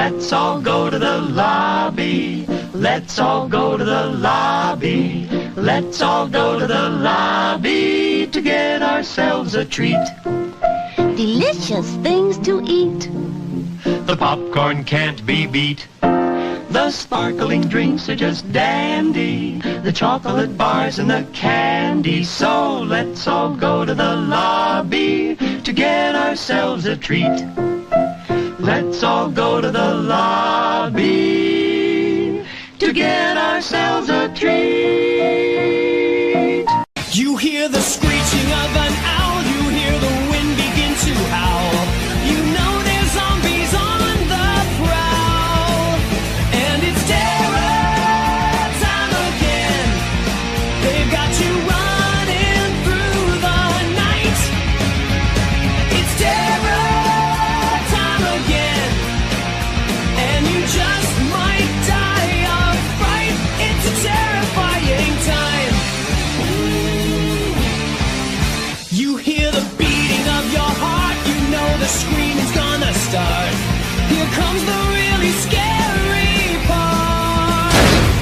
Let's all go to the lobby. Let's all go to the lobby. Let's all go to the lobby to get ourselves a treat. Delicious things to eat. The popcorn can't be beat. The sparkling drinks are just dandy. The chocolate bars and the candy. So let's all go to the lobby to get ourselves a treat. Let's all go to the lobby to get ourselves a treat. You hear the screeching of an owl. You hear the wind begin to howl. You know there's zombies on the prowl. And it's terror time again. They've got you running through the night. It's terror time again. And you just might die of fright. It's a terrifying time. You hear the beating of your heart. You know the screaming's gonna start. Here comes the really scary part.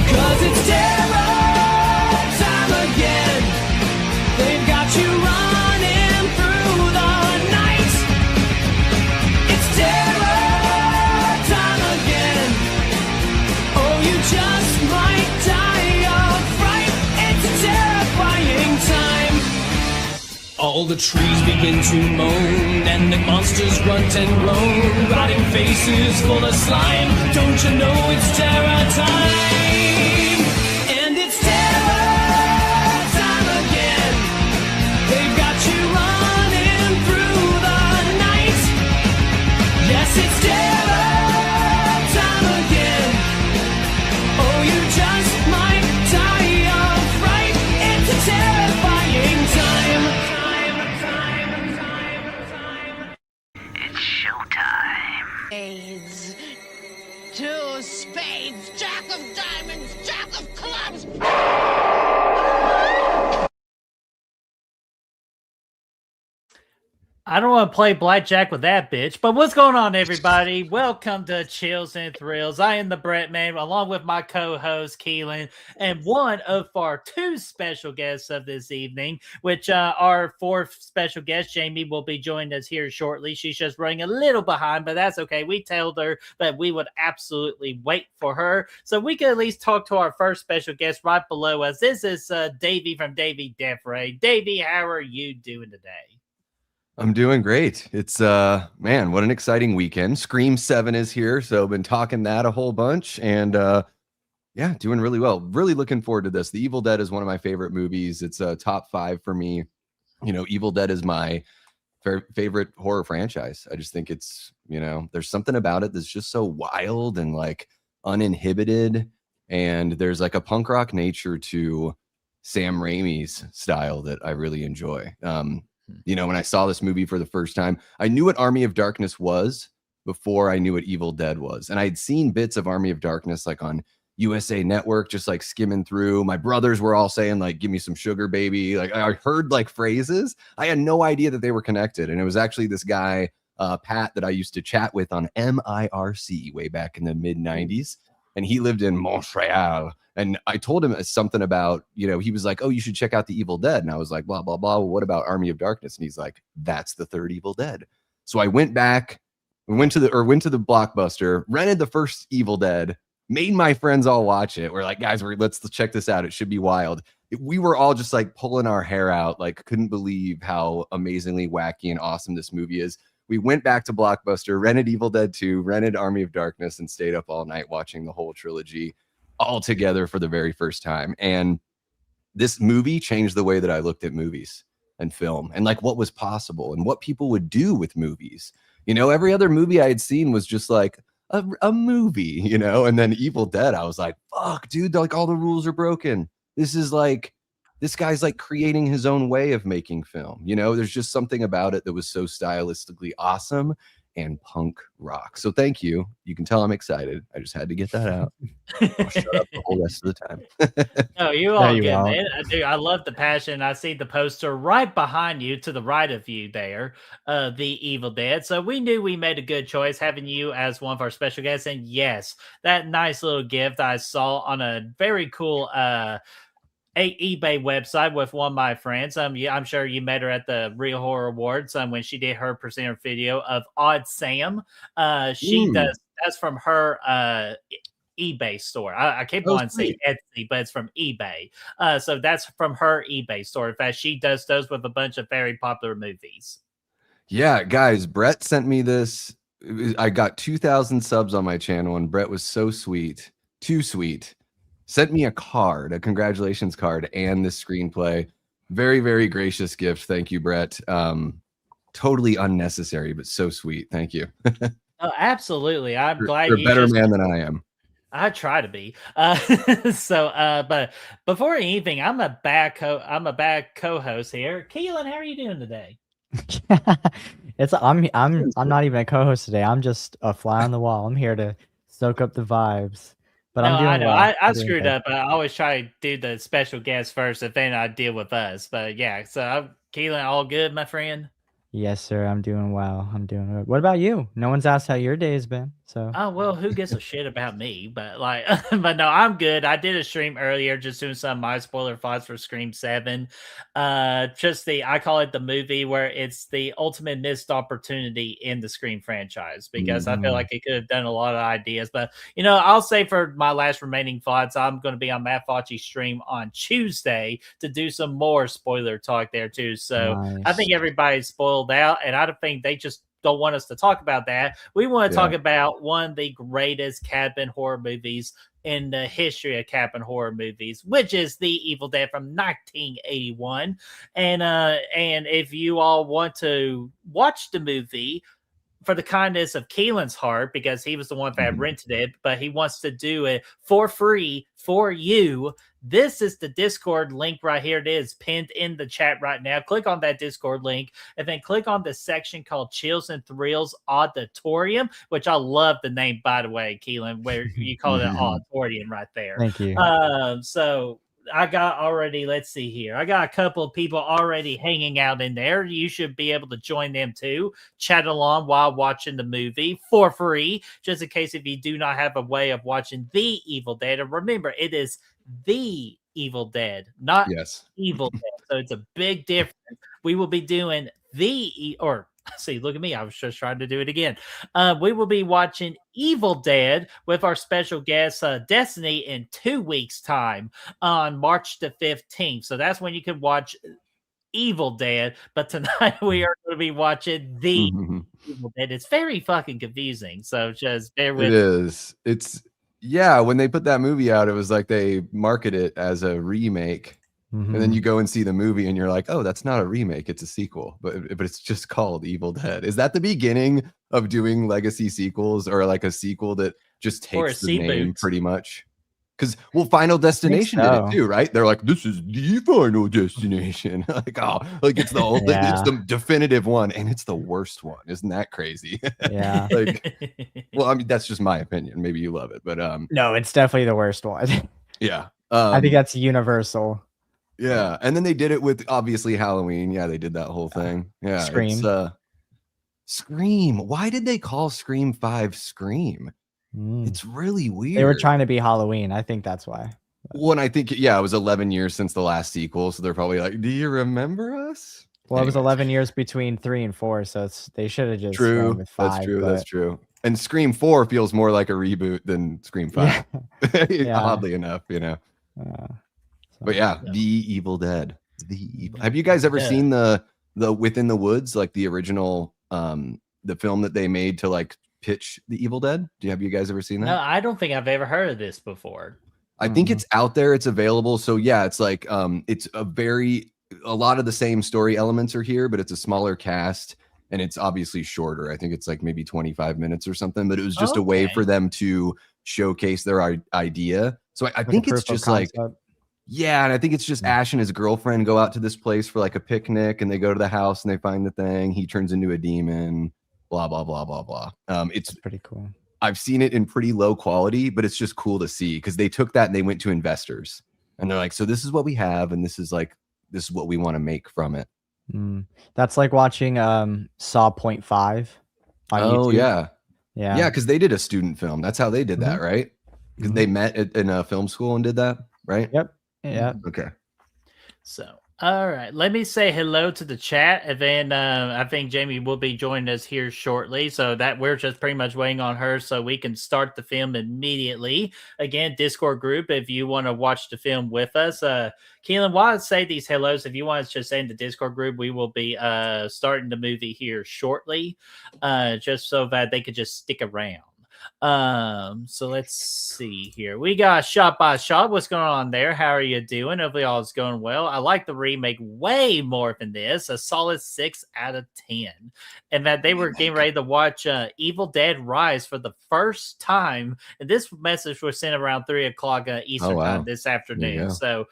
'Cause it's terror time again. They've got you running through the night. It's terror time again. Oh, you just might die of fright. It's a terrifying time. All the trees begin to moan, and the monsters grunt and groan, rotting faces full of slime. Don't you know it's terror time? And it's terror time again. They've got you running through the night. Yes, it's terror time again. Oh, you just might die of fright. It's a terrifying time. Spades. Two spades. Jack of diamonds. Jack of clubs. I don't want to play blackjack with that bitch, but what's going on, everybody? Welcome to Chills and Thrills. I am the BrettMan, along with my co-host Keelinn, and one of our two special guests of this evening, which our fourth special guest, Jami, will be joining us here shortly. She's just running a little behind, but that's okay. We told her that we would absolutely wait for her, so we could at least talk to our first special guest right below us. This is Davey from Deathray. Davey, how are you doing today? I'm doing great. It's man, what an exciting weekend. Scream 7 is here, so I've been talking that a whole bunch, and yeah, doing really well. Really looking forward to this. The Evil Dead is one of my favorite movies. It's a top 5 for me. You know, Evil Dead is my favorite horror franchise. I just think it's, you know, there's something about it that's just so wild and like uninhibited, and there's like a punk rock nature to Sam Raimi's style that I really enjoy. You know, when I saw this movie for the first time, I knew what Army of Darkness was before I knew what Evil Dead was. And I'd seen bits of Army of Darkness like on USA Network, just like skimming through. My brothers were all saying like, give me some sugar, baby. Like I heard like phrases. I had no idea that they were connected. And it was actually this guy, Pat, that I used to chat with on MIRC way back in the mid 90s. And he lived in Montreal. And I told him something about, you know, he was like, oh, you should check out the Evil Dead. And I was like, blah, blah, blah. Well, what about Army of Darkness? And he's like, that's the third Evil Dead. So I went back, went to the Blockbuster, rented the first Evil Dead, made my friends all watch it. We're like, guys, let's check this out. It should be wild. We were all just like pulling our hair out, like couldn't believe how amazingly wacky and awesome this movie is. We went back to Blockbuster, rented Evil Dead 2, rented Army of Darkness, and stayed up all night watching the whole trilogy all together for the very first time. And this movie changed the way that I looked at movies and film and like what was possible and what people would do with movies. You know, every other movie I had seen was just like a movie, you know, and then Evil Dead, I was like, fuck, dude, like all the rules are broken. This is like, this guy's like creating his own way of making film. You know, there's just something about it that was so stylistically awesome. and punk rock. So thank you. You can tell I'm excited. I just had to get that out. I'll shut up the whole rest of the time. No, you No, all you good, won't. man. I love the passion. I see the poster right behind you to the right of you there, The Evil Dead. So we knew we made a good choice having you as one of our special guests. And yes, that nice little gift I saw on a very cool eBay website with one of my friends. Yeah, I'm sure you met her at the Real Horror Awards when she did her presenter video of Odd Sam. That's from her eBay store. I keep on saying Etsy, but it's from eBay. So that's from her eBay store. In fact, she does those with a bunch of very popular movies. Yeah, guys, Brett sent me this. I got 2,000 subs on my channel, and Brett was so sweet, too sweet. Sent me a card, a congratulations card, and this screenplay. Very, very gracious gift. Thank you, Brett. Totally unnecessary, but so sweet. Thank you. Oh, absolutely. I'm glad you're a better man than I am. I try to be. But before anything, I'm a bad co-host here. Keelinn, how are you doing today? I'm not even a co-host today. I'm just a fly on the wall. I'm here to soak up the vibes. But I'm doing I know. well. I screwed up. I always try to do the special guest first, and then I deal with us. But yeah, so Keelinn, all good, my friend? Yes, sir. I'm doing well. I'm doing good. What about you? No one's asked how your day has been. So oh well, who gives a shit about me? But like, but no, I'm good. I did a stream earlier, just doing some of my spoiler thoughts for Scream 7. I call it the movie where it's the ultimate missed opportunity in the Scream franchise because I feel like it could have done a lot of ideas. But I'll say for my last remaining thoughts, I'm going to be on Matt Fauci's stream on Tuesday to do some more spoiler talk there too. So nice. I think everybody's spoiled out, and I don't think they just don't want us to talk about that. We want to talk about one of the greatest cabin horror movies in the history of cabin horror movies, which is The Evil Dead from 1981. And if you all want to watch the movie for the kindness of Keelinn's heart, because he was the one that rented it, but he wants to do it for free for you, this is the Discord link right here. It is pinned in the chat right now. Click on that Discord link and then click on the section called Chills and Thrills Auditorium, which I love the name, by the way, Keelinn, where you call it an auditorium right there. Thank you. So I got already, let's see here. I got a couple of people already hanging out in there. You should be able to join them too. Chat along while watching the movie for free, just in case if you do not have a way of watching The Evil Dead. And remember, it is The Evil Dead, not Evil Dead. So it's a big difference. We will be doing see, look at me. I was just trying to do it again. We will be watching Evil Dead with our special guest, Destiny, in 2 weeks' time on March the 15th. So that's when you can watch Evil Dead. But tonight we are going to be watching The Evil Dead. It's very fucking confusing. So just bear with me. It is. It's, when they put that movie out, it was like they market it as a remake. And then you go and see the movie and you're like, oh, that's not a remake, it's a sequel, but it's just called Evil Dead. Is that the beginning of doing legacy sequels, or like a sequel that just takes the name pretty much? Because Final Destination did it too, right? They're like, this is the Final Destination. Like, oh, like it's the old, it's the definitive one, and it's the worst one. Isn't that crazy? Yeah. Well, I mean, that's just my opinion. Maybe you love it, but no, it's definitely the worst one. Yeah. I think that's universal. Yeah, and then they did it with obviously Halloween. Yeah, they did that whole thing. Yeah, Scream. Scream. Why did they call Scream 5 Scream? It's really weird. They were trying to be Halloween. I think that's why. Well, and I think it was 11 years since the last sequel, so they're probably like, "Do you remember us?" Well, it was 11 years between 3 and 4, so they should have just true. With 5, That's true. That's true. And Scream 4 feels more like a reboot than Scream 5. Oddly enough, But The Evil Dead. Have you guys ever seen the Within the Woods, like the original the film that they made to like pitch The Evil Dead? Have you guys ever seen that? No, I don't think I've ever heard of this before. I think it's out there, it's available. So it's like it's a lot of the same story elements are here, but it's a smaller cast and it's obviously shorter. I think it's like maybe 25 minutes or something, but it was just a way for them to showcase their idea. So I think it's just like and I think it's just Ash and his girlfriend go out to this place for like a picnic, and they go to the house and they find the thing. He turns into a demon. blah blah blah blah blah. It's Pretty cool. I've seen it in pretty low quality, but it's just cool to see because they took that and they went to investors and they're like, so this is what we have, and this is what we want to make from it. That's like watching Saw Point 5 on YouTube. Yeah, because they did a student film. That's how they did that, right? Because they met in a film school and did that, right? Yep. Yeah. Okay. So, all right, let me say hello to the chat, and then I think Jami will be joining us here shortly. So that we're just pretty much waiting on her so we can start the film immediately. Again, Discord group, if you want to watch the film with us. Keelinn, while I say these hellos, if you want to just say in the Discord group, we will be starting the movie here shortly, just so that they could just stick around. So let's see here. We got Shot by Shot. What's going on there? How are you doing? Hopefully all is going well. I like the remake way more than this. A solid 6 out of 10. And that they were getting ready to watch Evil Dead Rise for the first time. And this message was sent around 3 o'clock Eastern time this afternoon. So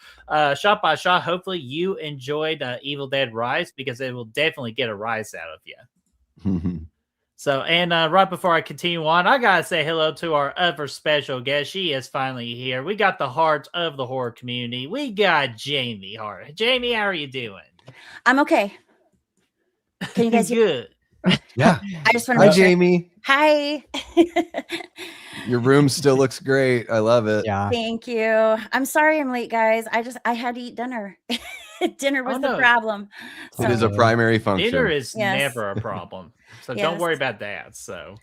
Shot by Shot, hopefully you enjoyed Evil Dead Rise, because it will definitely get a rise out of you. So, and right before I continue on, I got to say hello to our other special guest. She is finally here. We got the heart of the horror community. We got Jami Hart. Jami, how are you doing? I'm okay. Can you guys hear? Good. Yeah. I just want to Hi, Jami. Hi. Your room still looks great. I love it. Yeah. Thank you. I'm sorry I'm late, guys. I had to eat dinner. Dinner was the problem. It is a primary function. Dinner is never a problem. So don't worry about that. So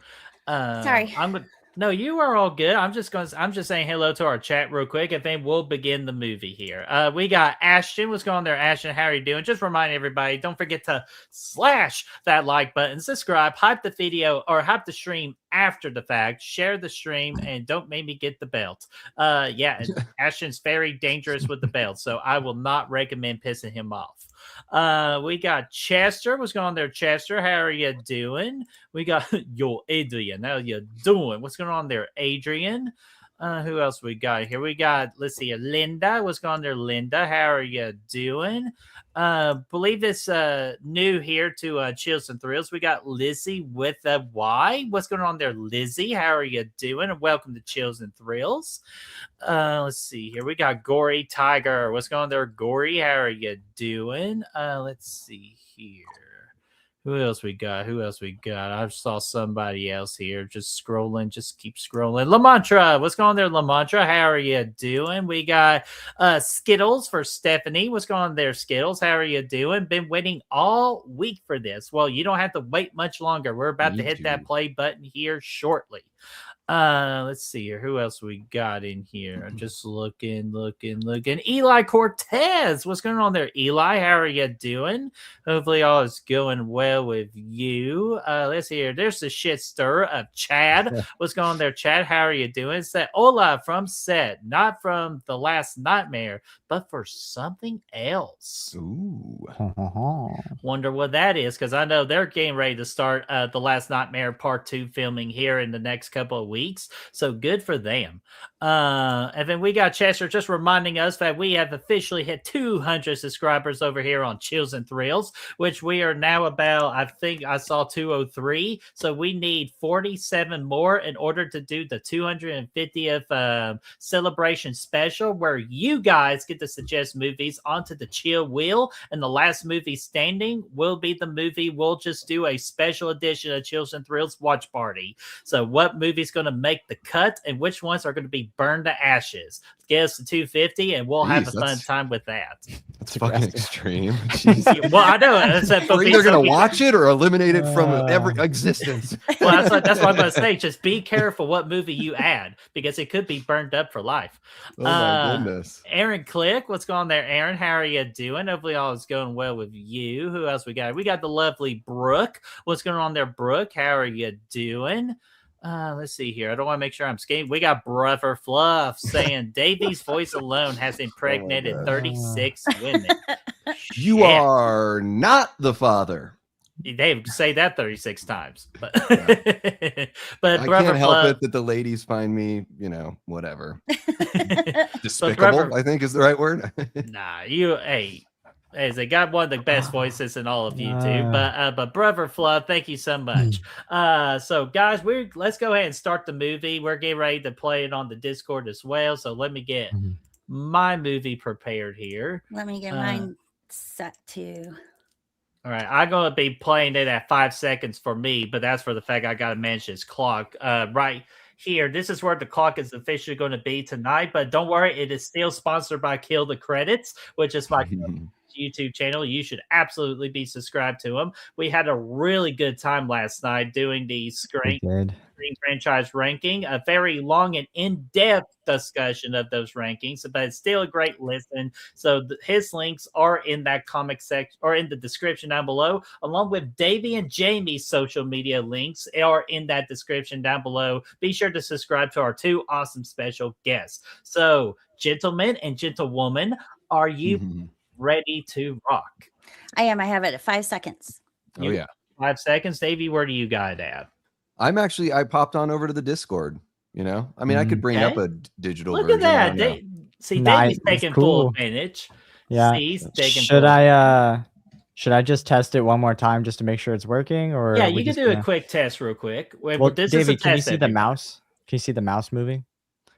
sorry. No, you are all good. I'm just saying hello to our chat real quick, and then we'll begin the movie here. We got Ashton. What's going on there, Ashton? How are you doing? Just remind everybody, don't forget to slash that like button, subscribe, hype the video or hype the stream after the fact, share the stream, and don't make me get the belt. Yeah, Ashton's very dangerous with the belt, so I will not recommend pissing him off. We got Chester. What's going on there, Chester? How are you doing? We got yo Adrian. How you doing? What's going on there, Adrian? Who else we got here? We got, let's see, Linda. What's going on there, Linda? How are you doing? Believe it's new here to Chills and Thrills. We got Lizzie with a Y. What's going on there, Lizzie? How are you doing? And welcome to Chills and Thrills. Let's see here. We got Gory Tiger. What's going on there, Gory? How are you doing? Let's see here. Who else we got? I saw somebody else here. Just scrolling. Just keep scrolling. Lamantra. What's going on there, Lamantra? How are you doing? We got Skittles for Stephanie. What's going on there, Skittles? How are you doing? Been waiting all week for this. Well, you don't have to wait much longer. We're about to hit that play button here shortly. Let's see here. Who else we got in here? Just looking. Eli Cortez. What's going on there, Eli? How are you doing? Hopefully all is going well with you. Let's see here. There's the shit stir of Chad. What's going on there, Chad? How are you doing? It's that Ola from set, not from The Last Nightmare, but for something else. Ooh. Wonder what that is, because I know they're getting ready to start The Last Nightmare Part 2 filming here in the next couple of weeks. So good for them. And then we got Chester just reminding us that we have officially hit 200 subscribers over here on Chills and Thrills, which we are now about, I think I saw 203. So we need 47 more in order to do the 250th celebration special, where you guys get to suggest movies onto the chill wheel. And the last movie standing will be the movie we'll just do a special edition of Chills and Thrills watch party. So what movie's going to make the cut and which ones are going to be burned to ashes? Get us to 250 and we'll have a fun time with that. That's fucking extreme. Well, I know. We're either going to watch it or eliminate it from every existence. Well, that's what I'm going to say. Just be careful what movie you add, because it could be burned up for life. Oh my goodness. Aaron Click, what's going on there, Aaron? How are you doing? Hopefully all is going well with you. Who else we got? We got the lovely Brooke. What's going on there, Brooke? How are you doing? Let's see here. I don't want to make sure I'm skating. We got Brother Fluff saying Davey's voice alone has impregnated 36 women. You are not the father. They say that 36 times, but but I Brother can't help Fluff, it that the ladies find me, whatever. Despicable, I think is the right word. Nah, as they got one of the best voices in all of YouTube. But Brother Fluff, thank you so much. So guys, let's go ahead and start the movie. We're getting ready to play it on the Discord as well. So let me get my movie prepared here. Let me get mine set too. All right, I'm going to be playing it at 5 seconds for me, but that's for the fact I got to manage this clock right here. This is where the clock is officially going to be tonight, but don't worry, it is still sponsored by Kill the Credits, which is my YouTube channel. You should absolutely be subscribed to them. We had a really good time last night doing the Scream franchise ranking, a very long and in-depth discussion of those rankings, but it's still a great listen. So his links are in that comic section or in the description down below, along with Davey and Jami's social media links are in that description down below. Be sure to subscribe to our 2 awesome special guests. So, gentlemen and gentlewomen, are you ready to rock? I am. I have it at 5 seconds. Oh yeah, 5 seconds. Davey, where do you got it at? I popped on over to the Discord. You know, I mean, I could bring up a digital Look version. at that. Davey's taking full advantage. Yeah. Should I just test it one more time just to make sure it's working? Or yeah, you can do a quick test real quick. Well, David, can you see the mouse? Can you see the mouse moving?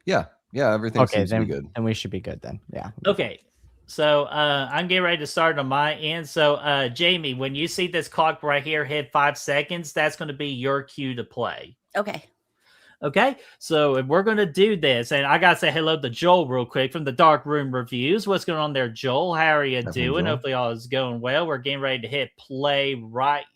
Yeah, everything seems to be good. And we should be good then. Yeah. Okay. So I'm getting ready to start on my end. So Jami, when you see this clock right here hit 5 seconds, that's going to be your cue to play. Okay, so we're going to do this. And I got to say hello to Joel real quick from the Dark Room Reviews. What's going on there, Joel? How are you doing? Joel. Hopefully all is going well. We're getting ready to hit play right.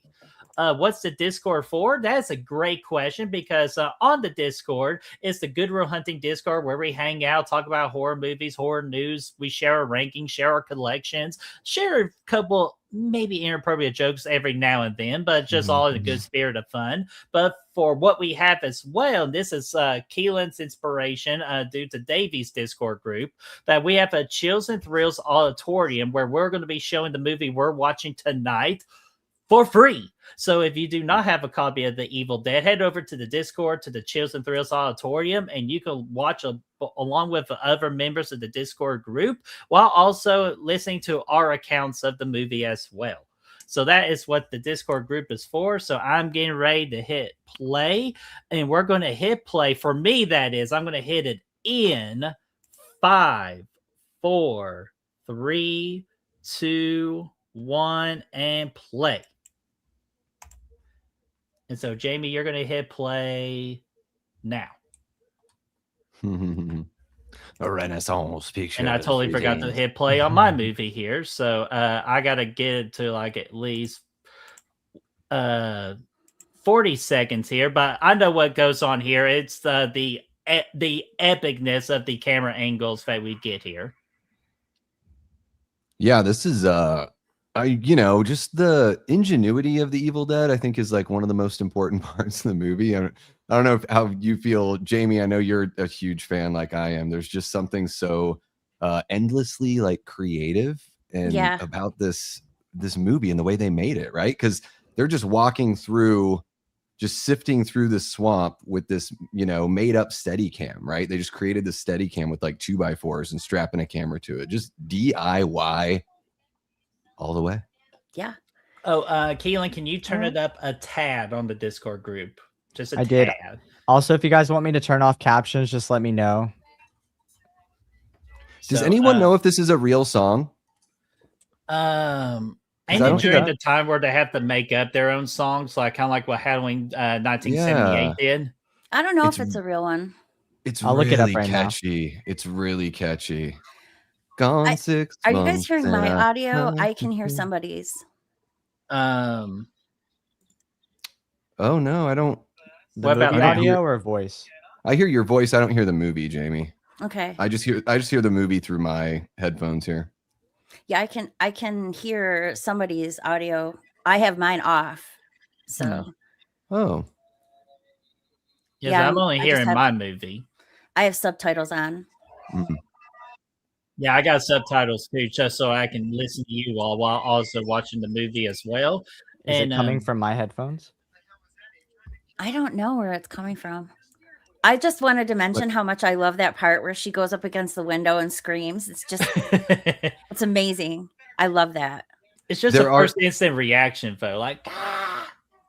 What's the Discord for? That's a great question because on the Discord, it's the Goodwill Hunting Discord where we hang out, talk about horror movies, horror news. We share our rankings, share our collections, share a couple maybe inappropriate jokes every now and then, but just all in a good spirit of fun. But for what we have as well, this is Keelann's inspiration due to Davey's Discord group, that we have a Chills and Thrills auditorium where we're going to be showing the movie we're watching tonight for free. So if you do not have a copy of The Evil Dead, head over to the Discord, to the Chills and Thrills Auditorium, and you can watch along with other members of the Discord group while also listening to our accounts of the movie as well. So that is what the Discord group is for. So I'm getting ready to hit play, and we're going to hit play. For me, that is, I'm going to hit it in 5, 4, 3, 2, 1, and play. And so, Jami, you're going to hit play now. A Renaissance picture. And I totally forgot to hit play on my movie here. So I got to get it to like at least 40 seconds here. But I know what goes on here. It's the epicness of the camera angles that we get here. Yeah, this is just the ingenuity of the Evil Dead, I think, is like one of the most important parts of the movie. I don't know how you feel, Jami. I know you're a huge fan like I am. There's just something so endlessly like creative and about this movie and the way they made it, right? Because they're just walking through, just sifting through the swamp with this, made up Steadicam, right? They just created the Steadicam with like 2x4s and strapping a camera to it. Just DIY all the way. Yeah. Oh, Keelinn, can you turn it up a tad on the Discord group? Just a tad. Did. Also, if you guys want me to turn off captions, just let me know. Does anyone know if this is a real song? And during the time where they have to make up their own songs, like kind of like what Halloween 1978 did. I don't know if it's a real one. I'll look it up right catchy. Now. It's really catchy. Gone 6 Are you guys hearing my audio? I can hear somebody's. Oh no, I don't. What about audio or voice? I hear your voice. I don't hear the movie, Jami. Okay. I just hear the movie through my headphones here. Yeah, I can hear somebody's audio. I have mine off. So. Oh. Yeah, I'm only hearing my movie. I have subtitles on. Mm-hmm. Yeah, I got subtitles too, just so I can listen to you all while also watching the movie as well. Is it coming from my headphones? I don't know where it's coming from. I just wanted to mention how much I love that part where she goes up against the window and screams. It's just, it's amazing. I love that. It's just There the are- first instant reaction, though. Like,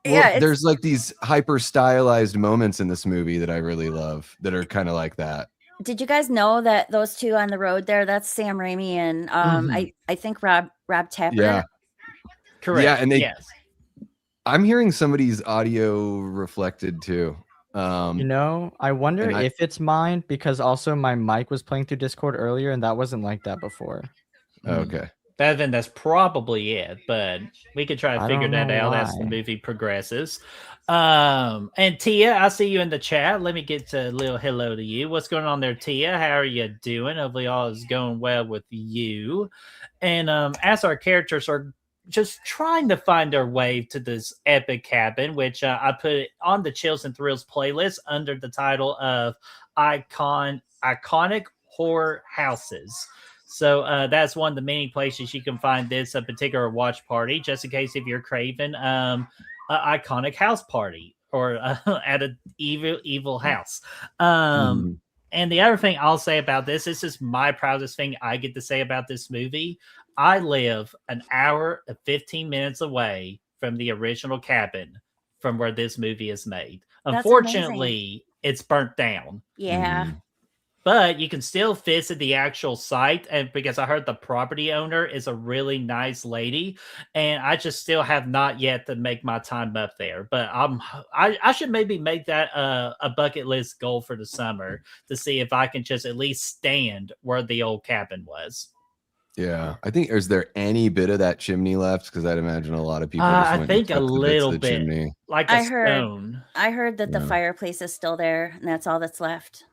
Yeah, there's like these hyper stylized moments in this movie that I really love that are kind of like that. Did you guys know that those two on the road there? That's Sam Raimi and I think Rob Tapper. Yeah. correct. Yeah, and yes. I'm hearing somebody's audio reflected too. I wonder and if it's mine because also my mic was playing through Discord earlier and that wasn't like that before. Okay. Then that's probably it, but we could try to I figure don't that know out as the why. movie progresses. And Tia, I see you in the chat. Let me get a little hello to you. What's going on there, Tia? How are you doing? Hopefully all is going well with you. And as our characters are just trying to find their way to this epic cabin, which I put it on the Chills and Thrills playlist under the title of Iconic Horror Houses. So that's one of the many places you can find this particular watch party, just in case if you're craving an iconic house party or at an evil house. And the other thing I'll say about this is my proudest thing I get to say about this movie. I live an hour and 15 minutes away from the original cabin from where this movie is made. That's Unfortunately, it's burnt down. Yeah. But you can still visit the actual site, and because I heard the property owner is a really nice lady, and I just still have not yet to make my time up there. But I should maybe make that a bucket list goal for the summer to see if I can just at least stand where the old cabin was. Yeah, I think. Is there any bit of that chimney left? Because I'd imagine a lot of people. I think a little bit, chimney. like I a stone. I heard that the fireplace is still there, and that's all that's left.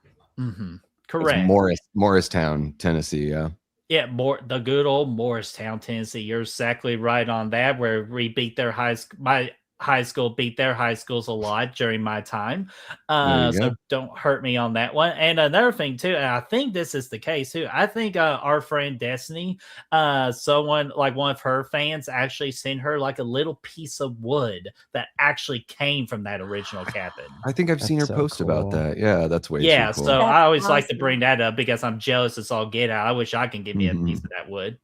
Correct. It's Morristown, Tennessee. Yeah. Yeah, the good old Morristown, Tennessee. You're exactly right on that. Where we beat their my high school beat their high schools a lot during my time. So don't hurt me on that one. And another thing too, and I think this is the case too. I think our friend Destiny, someone like one of her fans actually sent her like a little piece of wood that actually came from that original cabin. I think I've seen her post about that. Yeah, that's way too cool. So I always like to bring that up because I'm jealous it's all get out. I wish I can give me a piece of that wood.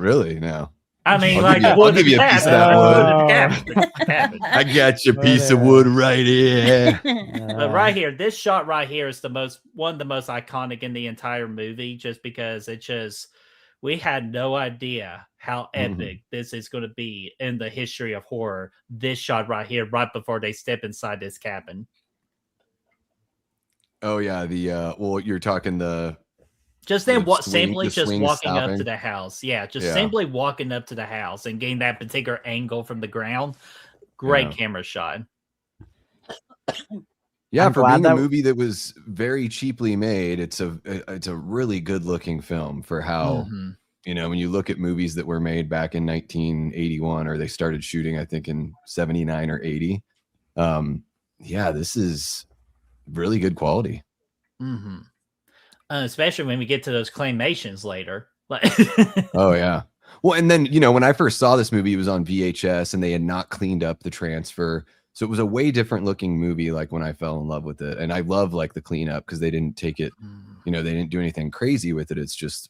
Really? No. I mean, I'll give you a piece of that wood. I got your piece of wood right here. But right here, this shot right here is one of the most iconic in the entire movie, just because we had no idea how epic this is going to be in the history of horror. This shot right here, right before they step inside this cabin. Oh yeah, you're talking just then, simply just walking stopping. up to the house. Yeah, simply walking up to the house and getting that particular angle from the ground. Great camera shot. Yeah, I'm for glad being that a movie that was very cheaply made, it's a really good looking film for how when you look at movies that were made back in 1981 or they started shooting, I think in 79 or 80. This is really good quality. Especially when we get to those claymations later. Oh yeah. Well, and then when I first saw this movie, it was on VHS and they had not cleaned up the transfer, so it was a way different looking movie. Like when I fell in love with it, and I love like the cleanup because they didn't take it, they didn't do anything crazy with it. It's just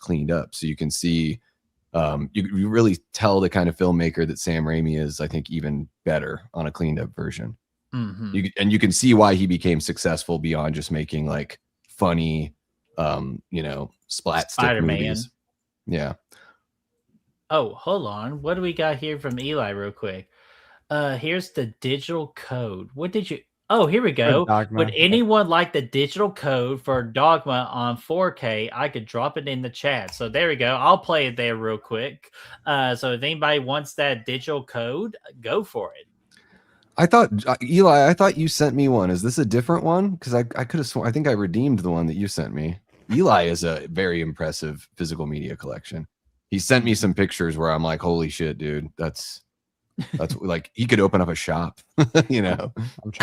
cleaned up, so you can see, you really tell the kind of filmmaker that Sam Raimi is. I think even better on a cleaned up version. You can see why he became successful beyond just making like funny splat stick movies. Yeah. Oh, hold on. What do we got here from Eli real quick? Here's the digital code. What did you here we go. Would anyone like the digital code for Dogma on 4K? I could drop it in the chat. So there we go. I'll play it there real quick. So if anybody wants that digital code, go for it. I thought, Eli, I thought you sent me one. Is this a different one? Because I could have sworn, I think I redeemed the one that you sent me. Eli is a very impressive physical media collection. He sent me some pictures where I'm like, holy shit, dude. That's like, he could open up a shop, I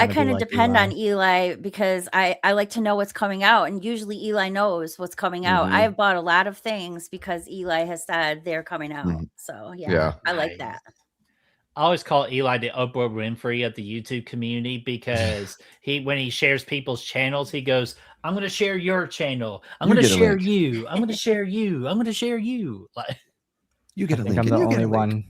kind of depend on Eli because I like to know what's coming out. And usually Eli knows what's coming out. I have bought a lot of things because Eli has said they're coming out. So yeah, I like that. I always call Eli the Oprah Winfrey of the YouTube community because when he shares people's channels, he goes, "I'm going to share your channel. I'm going to share you. I'm going to share you. I'm going to share you." Like, you get a link. I'm the only one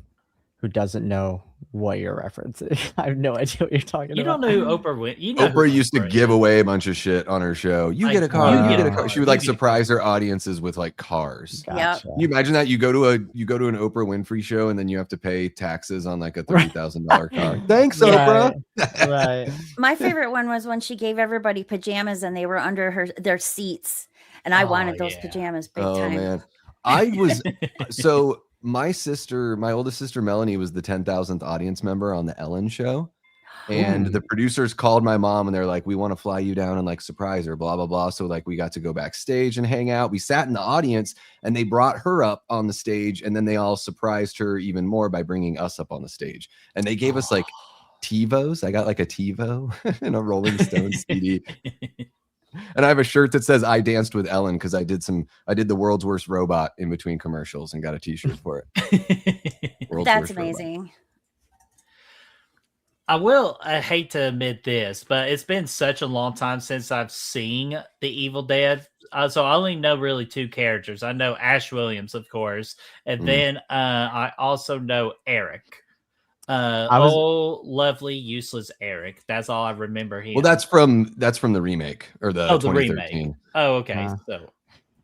who doesn't know what you're referencing. I have no idea what you're talking about. You don't know who Oprah Winfrey. Oprah used to give away a bunch of shit on her show. You get a car. You get a car. She would like surprise her audiences with like cars. Gotcha. Can you imagine that? You go to an Oprah Winfrey show and then you have to pay taxes on like a $30,000 car. Thanks, Oprah. Right. My favorite one was when she gave everybody pajamas and they were under their seats, and I wanted those pajamas big time. Man, I was so. My oldest sister Melanie was the 10,000th audience member on the Ellen show. And the producers called my mom and they're like, "We want to fly you down and like surprise her, blah, blah, blah." So like we got to go backstage and hang out. We sat in the audience and they brought her up on the stage, and then they all surprised her even more by bringing us up on the stage. And they gave us like TiVos. I got like a TiVo and a Rolling Stones CD. And I have a shirt that says "I danced with Ellen" because I did the world's worst robot in between commercials and got a t-shirt for it. That's amazing. Robot. I hate to admit this, but it's been such a long time since I've seen The Evil Dead. So I only know really two characters. I know Ash Williams, of course. And then I also know Eric. Lovely, useless Eric. That's all I remember him. Well, that's from the remake or the 2013. Remake. Oh, okay. So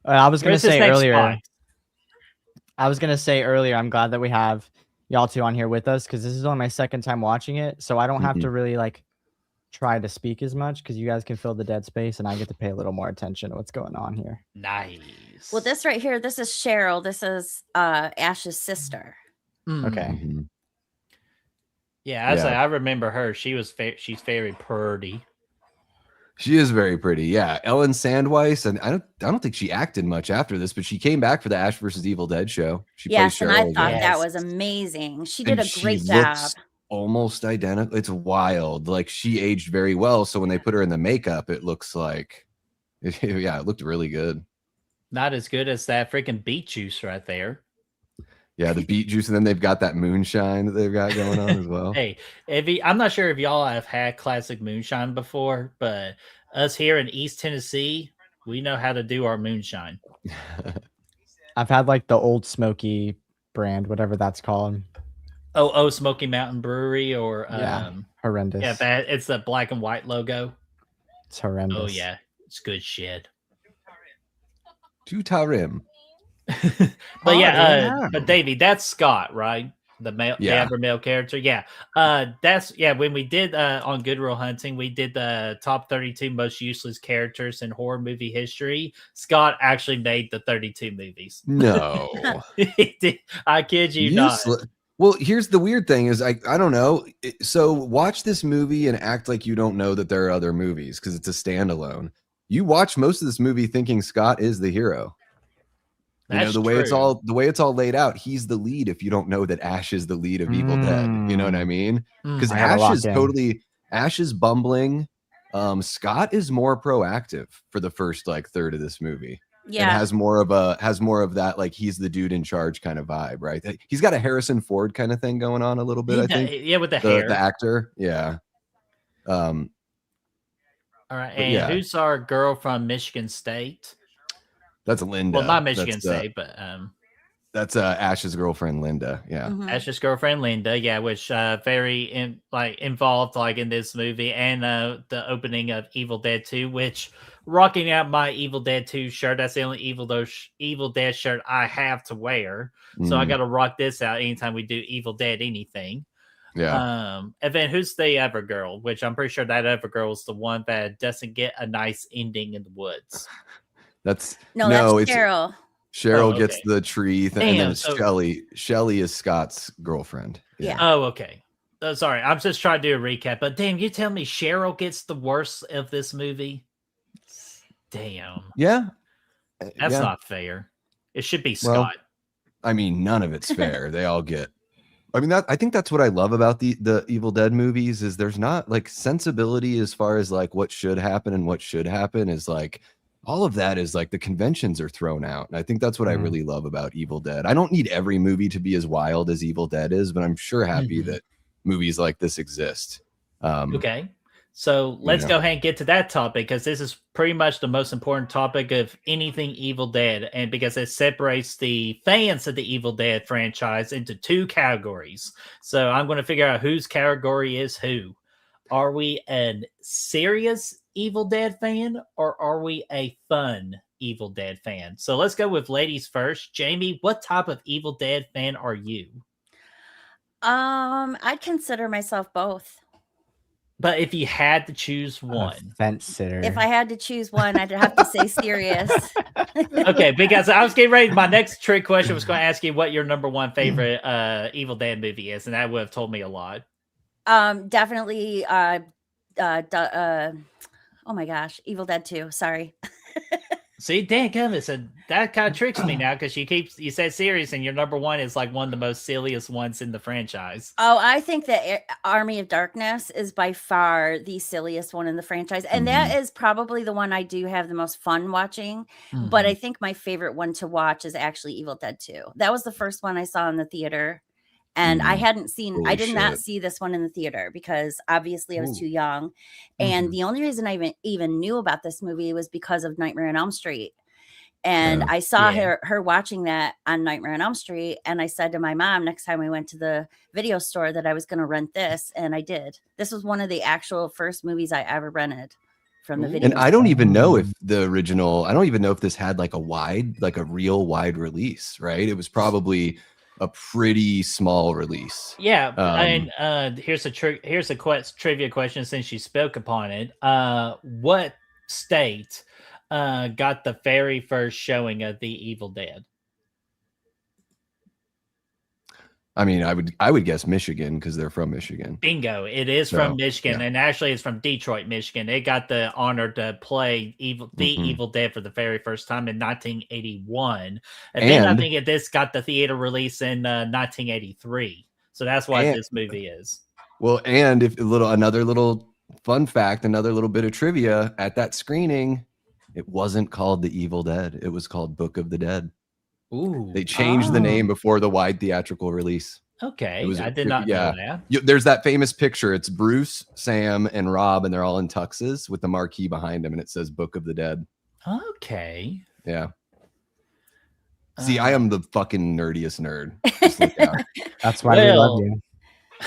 I was gonna say earlier. I'm glad that we have y'all two on here with us because this is only my second time watching it, so I don't have to really like try to speak as much because you guys can fill the dead space and I get to pay a little more attention to what's going on here. Nice. Well, this right here, this is Cheryl. This is Ash's sister. Okay. Yeah, I remember her. She's very pretty. She is very pretty. Yeah, Ellen Sandweiss, and I don't think she acted much after this, but she came back for the Ash versus Evil Dead show. She and Cheryl I thought that was amazing. She did a great job. Almost identical. It's wild. Like she aged very well. So when they put her in the makeup, it looks like, it looked really good. Not as good as that freaking beet juice right there. Yeah, the beet juice, and then they've got that moonshine that they've got going on as well. Hey, I'm not sure if y'all have had classic moonshine before, but us here in East Tennessee, we know how to do our moonshine. I've had like the Old Smoky brand, whatever that's called. Oh, Smoky Mountain Brewery, or horrendous. Yeah, it's the black and white logo. It's horrendous. Oh yeah, it's good shit. Tutarim. But but Davey, that's Scott, right? The male character. Yeah. When we did on Good Will Hunting, we did the top 32 most useless characters in horror movie history. Scott actually made the 32 movies. No. He did. I kid you not. Well, here's the weird thing is I don't know. So watch this movie and act like you don't know that there are other movies because it's a standalone. You watch most of this movie thinking Scott is the hero. That's the way it's all laid out, he's the lead if you don't know that Ash is the lead of Evil Dead. You know what I mean? Because Ash is bumbling. Scott is more proactive for the first like third of this movie. Yeah. And has more of that like he's the dude in charge kind of vibe, right? He's got a Harrison Ford kind of thing going on a little bit, I think. Yeah, with the hair. The actor. Yeah. All right. And who's our girl from Michigan State? That's Linda. Well, not Michigan State, but that's Ash's girlfriend, Linda. Yeah, Ash's girlfriend, Linda. Yeah, which very involved like in this movie and the opening of Evil Dead 2, which rocking out my Evil Dead 2 shirt. That's the only Evil Dead shirt I have to wear, so I got to rock this out anytime we do Evil Dead anything. Yeah. And then who's the other girl? Which I'm pretty sure that other girl is the one that doesn't get a nice ending in the woods. That's Cheryl. Cheryl gets the tree thing, and then it's Shelly. Shelly is Scott's girlfriend. Yeah. Oh, okay. Sorry, I'm just trying to do a recap. But damn, you tell me Cheryl gets the worst of this movie? Damn. Yeah. That's not fair. It should be Scott. Well, I mean, none of it's fair. They all get. I mean, I think that's what I love about the Evil Dead movies is there's not like sensibility as far as like what should happen and what should happen is like all of that is like the conventions are thrown out. And I think that's what I really love about Evil Dead. I don't need every movie to be as wild as Evil Dead is, but I'm sure happy that movies like this exist. Okay. So let's go ahead and get to that topic, because this is pretty much the most important topic of anything Evil Dead, and because it separates the fans of the Evil Dead franchise into two categories. So I'm going to figure out whose category is who. Are we a serious Evil Dead fan, or are we a fun Evil Dead fan? So let's go with ladies first. Jami, what type of Evil Dead fan are you? I'd consider myself both. But if you had to choose one, fence sitter. If I had to choose one, I'd have to say serious. Okay, because I was getting ready. My next trick question was going to ask you what your number one favorite Evil Dead movie is, and that would have told me a lot. Definitely. Oh my gosh, Evil Dead 2. Sorry. See, Dan Gummis, said that kind of tricks me now, because you said serious, and your number one is like one of the most silliest ones in the franchise. Oh, I think that Army of Darkness is by far the silliest one in the franchise, and that is probably the one I do have the most fun watching. But I think my favorite one to watch is actually Evil Dead 2. That was the first one I saw in the theater. And I hadn't seen, I did not see this one in the theater because obviously I was too young. And the only reason I even knew about this movie was because of Nightmare on Elm Street. And I saw her watching that on Nightmare on Elm Street. And I said to my mom, next time we went to the video store, that I was going to rent this. And I did. This was one of the actual first movies I ever rented from the video And store. I don't even know if the original, I don't even know if this had like a real wide release, right? It was probably a pretty small release. Yeah, and here's a trivia question since you spoke upon it. What state got the very first showing of the Evil Dead? I mean, I would guess Michigan, because they're from Michigan. Bingo! It is from Michigan, and actually, it's from Detroit, Michigan. It got the honor to play Evil Dead for the very first time in 1981, and then I think this got the theater release in 1983. So that's what this movie is. Well, and another little fun fact, another little bit of trivia at that screening, it wasn't called The Evil Dead. It was called Book of the Dead. Ooh, they changed the name before the wide theatrical release. Okay, I did not know that. There's that famous picture. It's Bruce, Sam, and Rob, and they're all in tuxes with the marquee behind them, and it says Book of the Dead. Okay. Yeah. See, I am the fucking nerdiest nerd. Just look out. That's why we love you.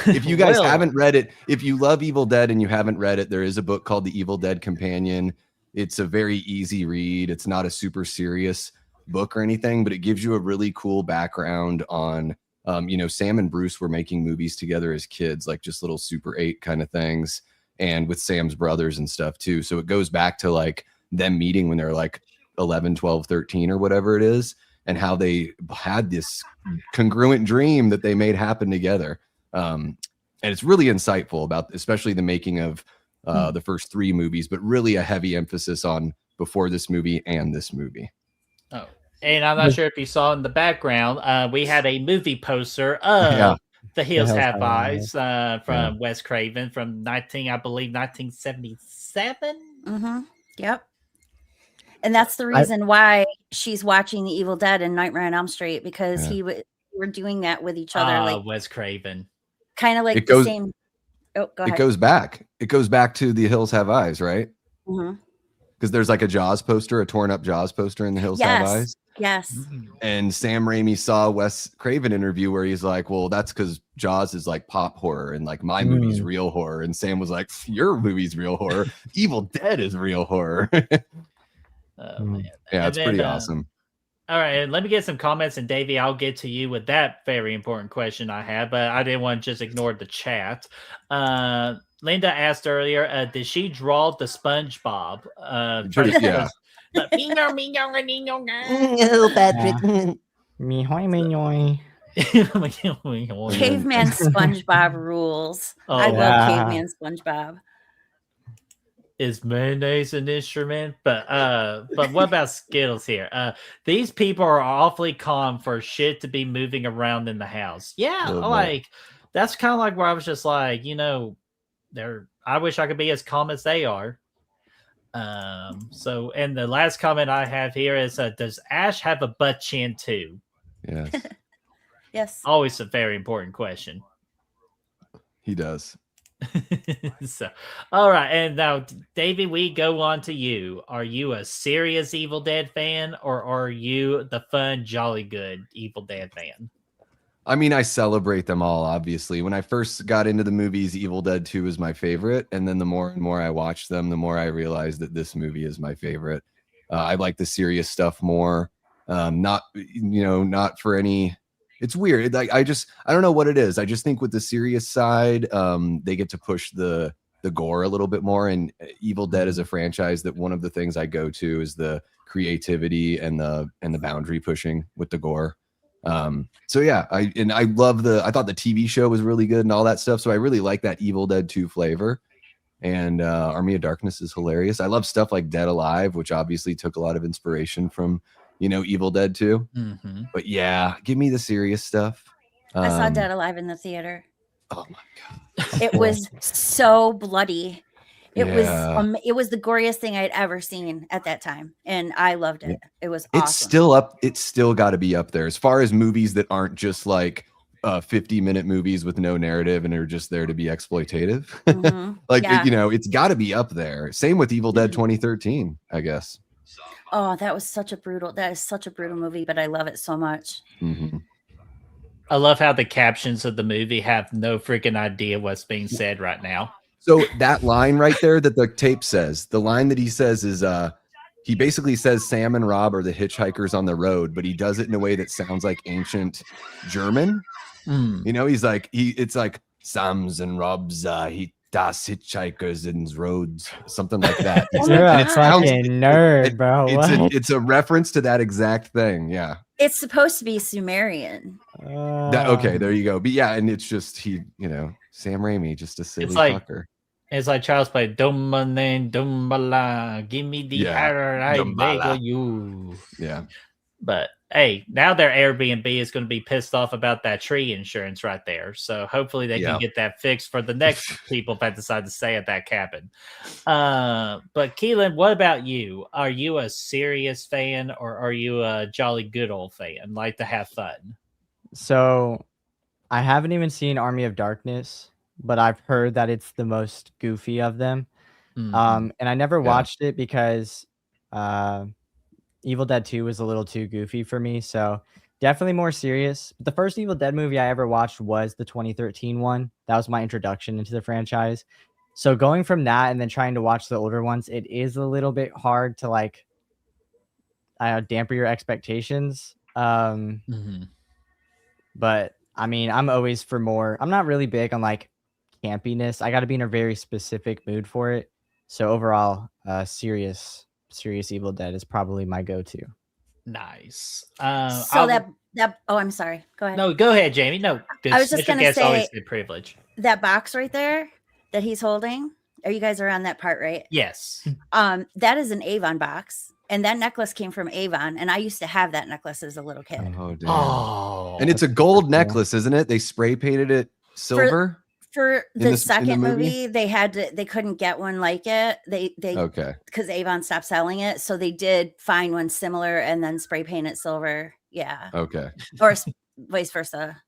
If you guys haven't read it, if you love Evil Dead and you haven't read it, there is a book called The Evil Dead Companion. It's a very easy read. It's not a super serious book or anything, but it gives you a really cool background on Sam and Bruce were making movies together as kids, like just little Super 8 kind of things, and with Sam's brothers and stuff too. So it goes back to like them meeting when they're like 11, 12, 13 or whatever it is, and how they had this congruent dream that they made happen together. And it's really insightful about especially the making of the first 3 movies, but really a heavy emphasis on before this movie and this movie. Oh, and I'm not sure if you saw in the background, we had a movie poster of The Hills Have Eyes from Wes Craven from 1977. Yep. And that's the reason why she's watching The Evil Dead and Nightmare on Elm Street, because we're doing that with each other. Like Wes Craven. Kind of like the same. Oh, go ahead. It goes back to The Hills Have Eyes, right? Because there's like a Jaws poster, a torn up Jaws poster in The Hills Have Eyes. Yes. And Sam Raimi saw a Wes Craven interview where he's like, well, that's because Jaws is like pop horror and like my movie's real horror. And Sam was like, your movie's real horror. Evil Dead is real horror. Oh, man. Yeah, it's pretty awesome. All right, let me get some comments, and Davey, I'll get to you with that very important question I have, but I didn't want to just ignore the chat. Linda asked earlier, did she draw the SpongeBob? Oh, Patrick. Caveman SpongeBob rules. I love Caveman SpongeBob. Is mayonnaise an instrument? But what about Skittles here? These people are awfully calm for shit to be moving around in the house. Yeah, like that's kind of like where I was just like, I wish I could be as calm as they are. So, and the last comment I have here is, does Ash have a butt chin too? Yes, Yes. Always a very important question. he does. So, all right, and now, Davey, we go on to you. Are you a serious Evil Dead fan, or are you the fun, jolly good Evil Dead fan? I mean, I celebrate them all, obviously. When I first got into the movies, Evil Dead 2 was my favorite. And then the more and more I watched them, the more I realized that this movie is my favorite. I like the serious stuff more. Not for any. It's weird. Like I don't know what it is. I just think with the serious side, they get to push the gore a little bit more. And Evil Dead is a franchise that one of the things I go to is the creativity and the boundary pushing with the gore. So yeah, I thought the TV show was really good and all that stuff. So I really like that Evil Dead 2 flavor. And Army of Darkness is hilarious. I love stuff like Dead Alive, which obviously took a lot of inspiration from Evil Dead 2. Mm-hmm. But yeah, give me the serious stuff. I saw Dead Alive in the theater. Oh my god, It was so bloody. It Yeah. was the goriest thing I'd ever seen at that time, and I loved it. It was awesome. It's still got to be up there as far as movies that aren't just like 50-minute movies with no narrative and are just there to be exploitative. Mhm. Like Yeah. it's got to be up there. Same with Evil Dead 2013, I guess. Oh, that is such a brutal movie, but I love it so much. Mm-hmm. I love how the captions of the movie have no freaking idea what's being said right now. So that line right there that the tape says, the line that he says is he basically says Sam and Rob are the hitchhikers on the road, but he does it in a way that sounds like ancient German. He's like it's like Sam's and Rob's das hitchhikers in roads, something like that. You're And a fucking nerd, bro. It's a reference to that exact thing. Yeah. It's supposed to be Sumerian. Okay, there you go. But yeah, and it's just Sam Raimi, just a silly fucker. It's like Charles played Dumbala, give me the error, I beg you. Yeah. But hey, now their Airbnb is going to be pissed off about that tree insurance right there. So hopefully they can get that fixed for the next people that decide to stay at that cabin. But Keelinn, what about you? Are you a serious fan or are you a jolly good old fan? Like to have fun? So I haven't even seen Army of Darkness, but I've heard that it's the most goofy of them. And I never watched it because Evil Dead 2 was a little too goofy for me. So definitely more serious. But the first Evil Dead movie I ever watched was the 2013 one. That was my introduction into the franchise. So going from that and then trying to watch the older ones, it is a little bit hard to like damper your expectations. But I mean, I'm always for more. I'm not really big on like campiness. I got to be in a very specific mood for it. So overall, serious Evil Dead is probably my go-to. Nice. I'm sorry. Go ahead. No, go ahead, Jamie. No, I was just gonna say always the privilege. That box right there that he's holding. Are you guys around that part, right? Yes. That is an Avon box, and that necklace came from Avon, and I used to have that necklace as a little kid. Oh, damn. And it's a gold necklace, isn't it? They spray painted it silver. For the second movie, they couldn't get one like it. They because Avon stopped selling it, so they did find one similar and then spray paint it silver. Yeah. Okay. Or vice versa.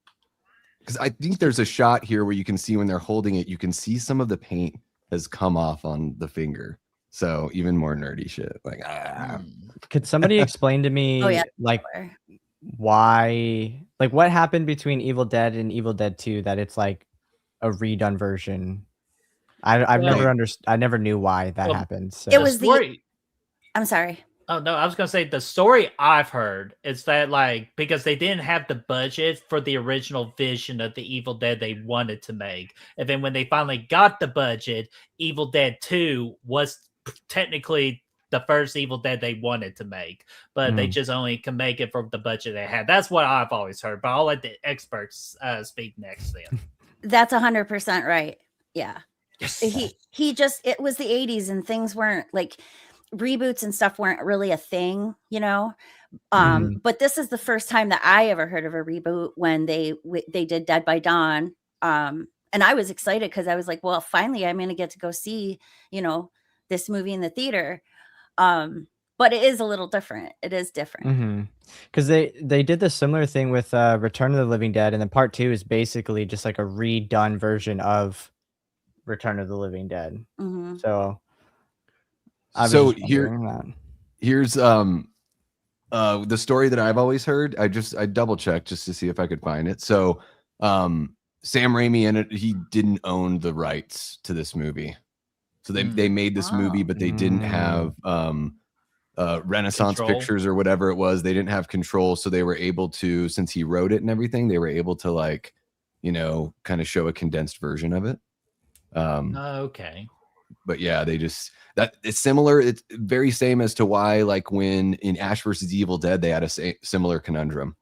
Because I think there's a shot here where you can see when they're holding it, you can see some of the paint has come off on the finger. So even more nerdy shit. Like, Could somebody explain to me like why, like what happened between Evil Dead and Evil Dead 2 that it's like a redone version? I never knew why that happened. So. It was I'm sorry. Oh no, I was gonna say the story I've heard is that like because they didn't have the budget for the original vision of the Evil Dead they wanted to make, and then when they finally got the budget, Evil Dead 2 was technically the first Evil Dead they wanted to make, but they just only can make it from the budget they had. That's what I've always heard, but I'll let the experts speak next then. That's 100% right. Yeah. It was the 80s and things weren't like reboots and stuff weren't really a thing, but this is the first time that I ever heard of a reboot when they did Dead by Dawn. And I was excited because I was like, well, finally I'm going to get to go see, the this movie in the theater. But it is a little different. It is different. Because they did the similar thing with Return of the Living Dead, and then part 2 is basically just like a redone version of Return of the Living Dead. So here's the story that I've always heard. I double checked just to see if I could find it. So Sam Raimi he didn't own the rights to this movie. So they made this movie, but they didn't have Renaissance Control. Pictures or whatever it was. They didn't have control, so they were able to, since he wrote it and everything, they were able to like, kind of show a condensed version of it. Okay. But yeah, that it's similar. It's very same as to why, like, when in Ash versus Evil Dead, they had a similar conundrum.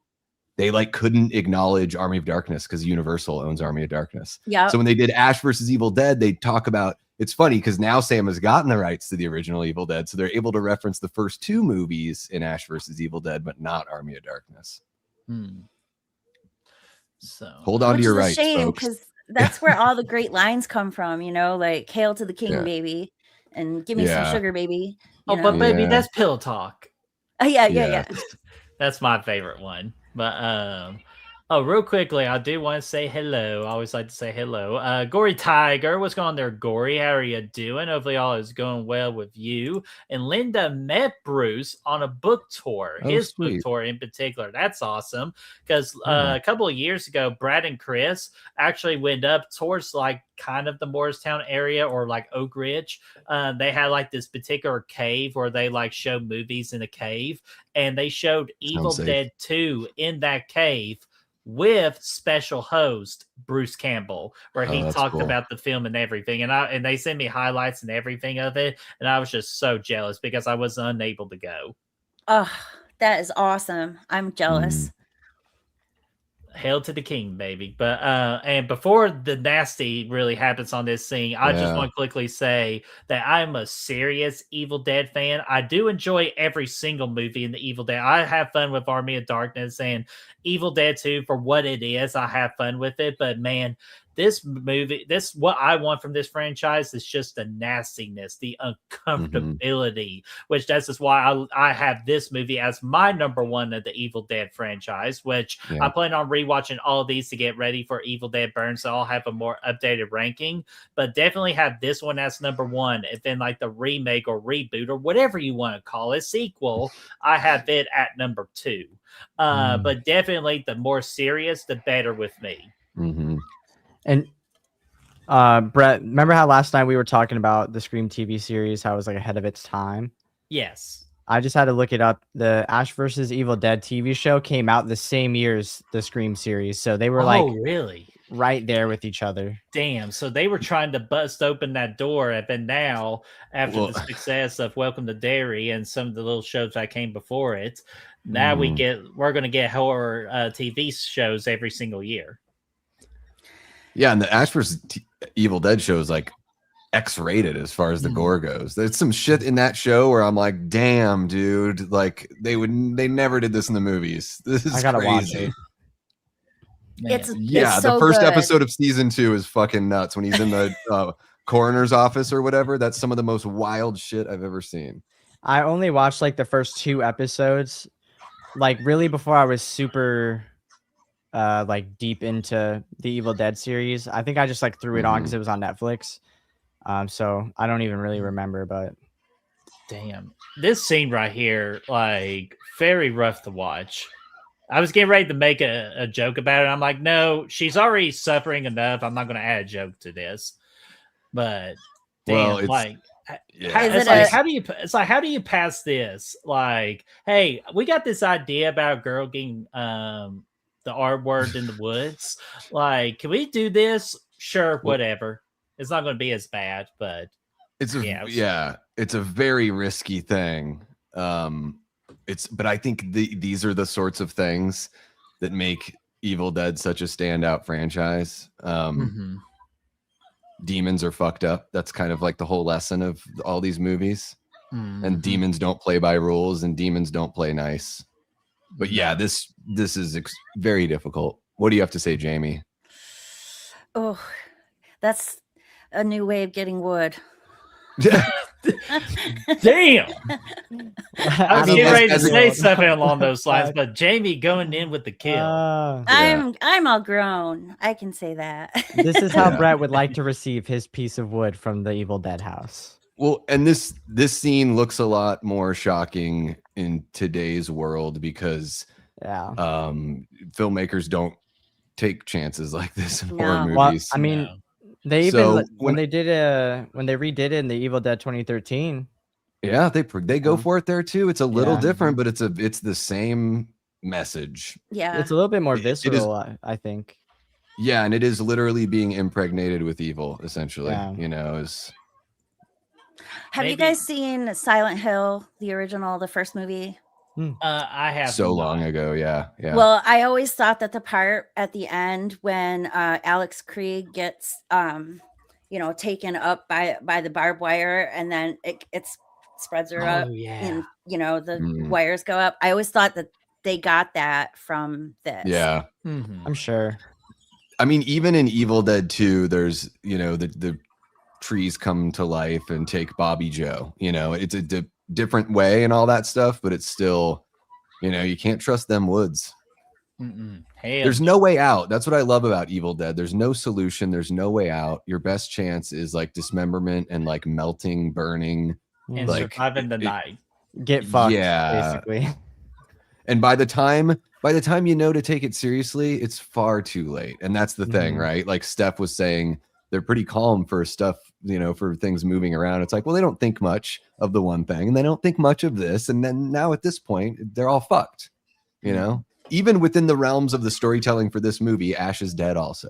They like couldn't acknowledge Army of Darkness because Universal owns Army of Darkness. Yeah. So when they did Ash versus Evil Dead, they talk about, it's funny because now Sam has gotten the rights to the original Evil Dead, so they're able to reference the first 2 movies in Ash versus Evil Dead, but not Army of Darkness. So hold on to your rights, shame, folks. because that's where all the great lines come from. Like "Hail to the King, baby," and "Give me some sugar, baby." But baby, that's Pillow Talk. Yeah. That's my favorite one. But real quickly, I do want to say hello. I always like to say hello. Gory Tiger, what's going on there, Gory? How are you doing? Hopefully all is going well with you. And Linda met Bruce on a book tour. His book tour in particular. That's awesome. Because a couple of years ago, Brad and Chris actually went up towards like kind of the Morristown area or like Oak Ridge. They had like this particular cave where they like show movies in a cave. And they showed Evil Dead 2 in that cave with special host Bruce Campbell, where he talked about the film and everything, and they sent me highlights and everything of it, and I was just so jealous because I was unable to go. Oh, that is awesome. I'm jealous. Hail to the king, baby. But and before the nasty really happens on this scene, I just want to quickly say that I'm a serious Evil Dead fan. I do enjoy every single movie in the Evil Dead. I have fun with Army of Darkness and Evil Dead 2 for what it is. I have fun with it, but man, this movie, what I want from this franchise is just the nastiness, the uncomfortability, which this is why I have this movie as my number 1 of the Evil Dead franchise, which I plan on rewatching all of these to get ready for Evil Dead Burn, so I'll have a more updated ranking, but definitely have this one as number 1, and then like the remake or reboot or whatever you want to call it, sequel, I have it at number 2. But definitely the more serious, the better with me. And Brett, remember how last night we were talking about the Scream TV series, how it was like ahead of its time? Yes. I just had to look it up. The Ash versus Evil Dead TV show came out the same year as the Scream series. So they were really right there with each other. Damn. So they were trying to bust open that door. And then now, after the success of Welcome to Derry and some of the little shows that came before it, now we're going to get horror TV shows every single year. Yeah, and the Ash vs. Evil Dead show is like X-rated as far as the gore goes. There's some shit in that show where I'm like, damn, dude, like they never did this in the movies. This is crazy. Watch it. It's the so first good. episode of season 2 is fucking nuts when he's in the coroner's office or whatever. That's some of the most wild shit I've ever seen. I only watched like the first 2 episodes, like really before I was super like deep into the Evil Dead series. I think I just like threw it on because it was on Netflix. So I don't even really remember, but damn, this scene right here, like very rough to watch. I was getting ready to make a joke about it. I'm like, no, she's already suffering enough. I'm not going to add a joke to this. But damn, how do you pass this? Like, hey, we got this idea about a girl getting the R word in the woods. Like, can we do this? Sure, whatever. It's not going to be as bad, but it's a very risky thing. But I think these are the sorts of things that make Evil Dead such a standout franchise. Demons are fucked up. That's kind of like the whole lesson of all these movies. And demons don't play by rules, and demons don't play nice. But yeah, this is very difficult. What do you have to say, Jami? Oh, that's a new way of getting wood. Damn. I was mean, getting ready to as a- say something along those lines, but Jami going in with the kill. I'm all grown. I can say that. This is how Yeah. Brett would like to receive his piece of wood from the Evil Dead house. Well, and this scene looks a lot more shocking in today's world because Yeah. filmmakers don't take chances like this in No. horror Well, movies. I mean, No. they even So when they redid it in the Evil Dead 2013. Yeah, they go for it there too. It's a little Yeah. different, but it's the same message. Yeah. It's a little bit more It is- visceral, I think. Yeah, and it is literally being impregnated with evil, essentially. Yeah. You know, is Have you maybe- guys seen Silent Hill, the original, the first movie? I have so not. long ago. Yeah, yeah. Well, I always thought that the part at the end when Alex Krieg gets taken up by the barbed wire and then it spreads her up Oh yeah. and the Mm. wires go up. I always thought that they got that from this. Yeah. Mhm. I'm sure. I mean, even in Evil Dead 2, there's the trees come to life and take Bobby Joe. It's a different way and all that stuff, but it's still, you can't trust them woods. Mm-mm. Hell There's no way out. That's what I love about Evil Dead. There's no solution. There's no way out. Your best chance is like dismemberment and like melting, burning. and like, surviving the night. Get fucked, Yeah. basically. And by the time to take it seriously, it's far too late. And that's the thing, Mhm. right? Like Steph was saying, they're pretty calm for stuff, for things moving around. It's like, well, they don't think much of the one thing and they don't think much of this. And then now at this point, they're all fucked, Even within the realms of the storytelling for this movie, Ash is dead also.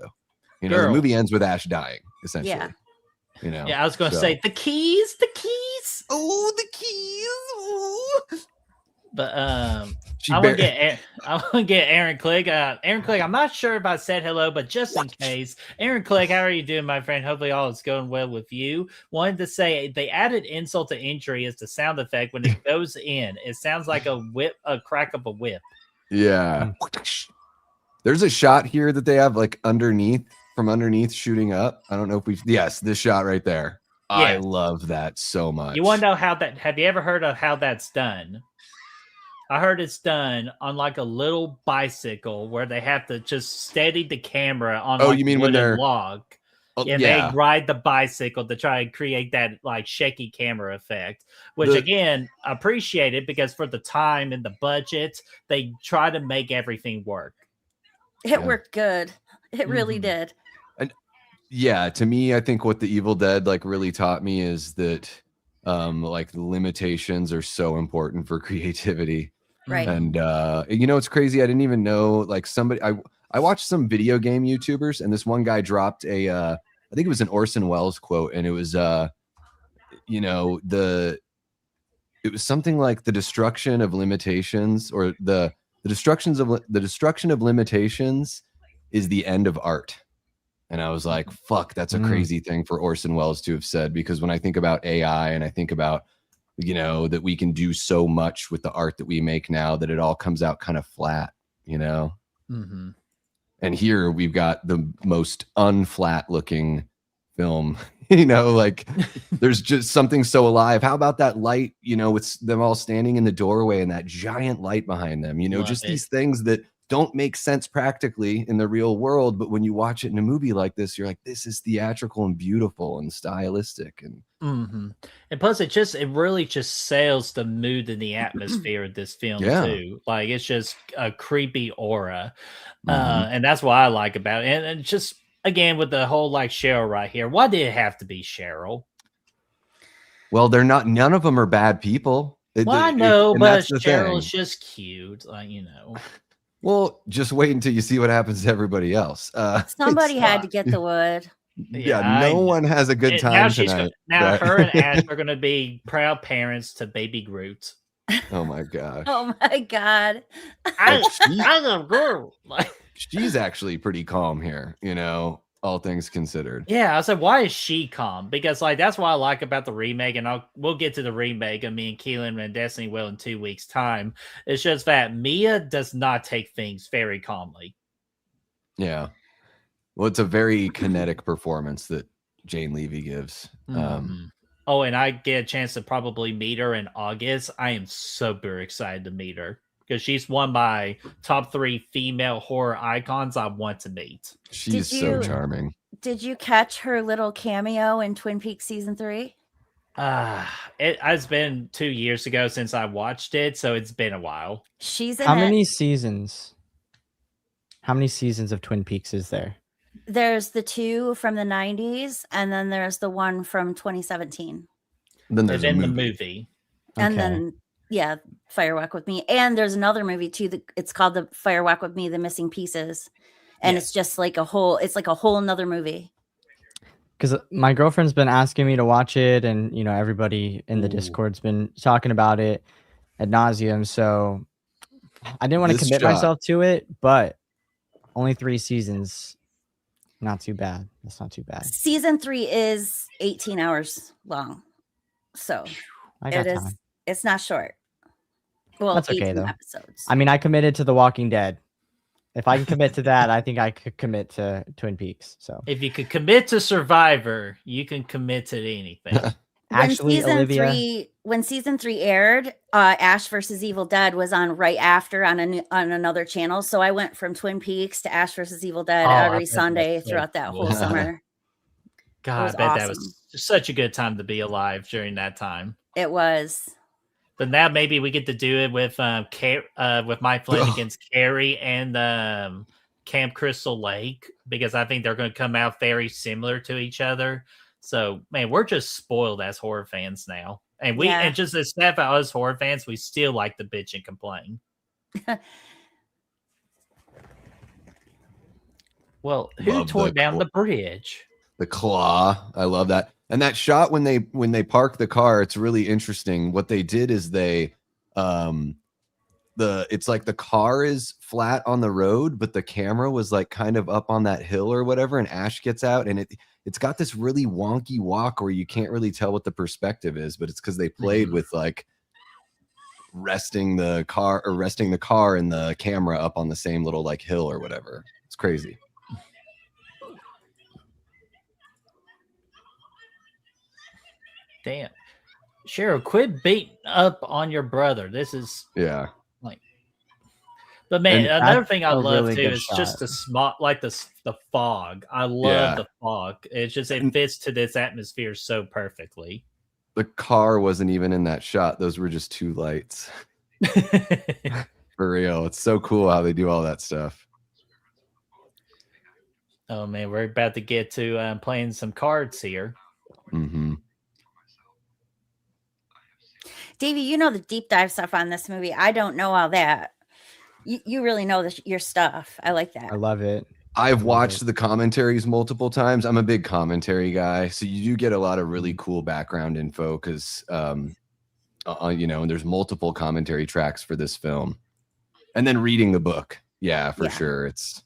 The Girl. movie ends with Ash dying, essentially. Yeah. Yeah, I was going to so- say the keys. Oh, the keys. Ooh. But She I bar- want to get Aaron Clegg. Aaron Clegg, I'm not sure if I said hello, but just in case, Aaron Clegg, how are you doing, my friend? Hopefully all is going well with you. Wanted to say they added insult to injury as the sound effect when it goes in. It sounds like a crack of a whip. Yeah. There's a shot here that they have like from underneath shooting up. I don't know if yes, this shot right there. I Yeah. love that so much. You want to know have you ever heard of how that's done? I heard it's done on like a little bicycle where they have to just steady the camera on Oh, like you mean a when wooden they're- log. Oh, And yeah. they ride the bicycle to try and create that like shaky camera effect, which again, appreciated because for the time and the budget, they try to make everything work. It worked good. It really did. Yeah, to me, I think what the Evil Dead like really taught me is that like the limitations are so important for creativity. Right. And it's crazy. I didn't even know like I watched some video game YouTubers and this one guy dropped I think it was an Orson Welles quote, and it was it was something like the destruction of limitations, or the destruction of limitations is the end of art. And I was like, fuck, that's a crazy thing for Orson Welles to have said, because when I think about AI and I think about that we can do so much with the art that we make now that it all comes out kind of flat, Mm-hmm. And here we've got the most unflat looking film, like there's just something so alive. How about that light, with them all standing in the doorway and that giant light behind them, Love just it. these things that don't make sense practically in the real world. But when you watch it in a movie like this, you're like, this is theatrical and beautiful and stylistic. And Mm-hmm. And plus, it really just sells the mood and the atmosphere of this film too. Like it's just a creepy aura, and that's what I like about it. And just again with the whole like Cheryl right here. Why did it have to be Cheryl? well, none of them are bad people. Well, I know, but that's the Cheryl thing. is just cute, like Well, just wait until you see what happens to everybody else. Somebody it's had not- to get the wood. Yeah, no one has a good And time now she's tonight. now right? her and Ash are going to be proud parents to baby Groot. Oh my gosh. Oh my god. I'm a girl. Like, She's actually pretty calm here, all things considered. yeah, I said, why is she calm? Because like that's what I like about the remake, and we'll get to the remake of me and Keelinn and Destiny will in 2 weeks' time. It's just that Mia does not take things very calmly. Yeah. Well, it's a very kinetic performance that Jane Levy gives. Mhm. Oh, and I get a chance to probably meet her in August. I am super excited to meet her because she's one of my top 3 female horror icons I want to meet. She's Did so you- charming. Did you catch her little cameo in Twin Peaks season 3? It has been 2 years ago since I watched it, so it's been a while. She's in How it. many seasons? How many seasons of Twin Peaks is there? There's the 2 from the 90s, and then there's the one from 2017. Then And there's a then the movie. movie. And Okay. then, yeah, Fire Walk with Me. And there's another movie too. It's called the Fire Walk with Me, The Missing Pieces. And Yeah. it's just like a whole nother movie. Because my girlfriend's been asking me to watch it, and everybody in the Ooh. Discord's been talking about it ad nauseum. So I didn't want to This commit shot- myself to it, but only 3 seasons. Not too bad. That's not too bad. Season 3 is 18 hours long. So I got it time. is, it's not short. Well, That's okay, 18 though. episodes. I mean, I committed to The Walking Dead. If I can commit to that, I think I could commit to Twin Peaks. So If you could commit to Survivor, you can commit to anything. actually, Olivia, When season 3 aired, Ash versus Evil Dead was on right after on another channel. So I went from Twin Peaks to Ash versus Evil Dead Oh, I every bet that's Sunday so throughout that cool. whole summer. God, was I bet that awesome. was such a good time to be alive during that time. It was. But now maybe we get to do it with with My Flame against Carrie and Camp Crystal Lake, because I think they're going to come out very similar to each other. So man, we're just spoiled as horror fans now, and we Yeah. and just as staff out as horror fans, we still like to bitch and complain. Well, who Love tore the down cl- the bridge? The claw. I love that. And that shot when they park the car, it's really interesting. What they did is they it's like the car is flat on the road, but the camera was like kind of up on that hill or whatever, and Ash gets out, and it's got this really wonky walk where you can't really tell what the perspective is, but it's because they played with like resting the car and the camera up on the same little like hill or whatever. It's crazy. Damn, Cheryl, quit beating up on your brother. This is Yeah. But man, And another that's thing I a love really too good is just shot. the smog, like the fog. I love Yeah. the fog. It's just it fits to this atmosphere so perfectly. The car wasn't even in that shot. Those were just 2 lights. For real. It's so cool how they do all that stuff. Oh man, we're about to get to playing some cards here. Mm-hmm. Davey, you know the deep dive stuff on this movie. I don't know all that. You really know your stuff. I like that. I love it. I've watched the commentaries multiple times. I'm a big commentary guy, so you do get a lot of really cool background info because, and there's multiple commentary tracks for this film, and then reading the book. Yeah, for sure, it's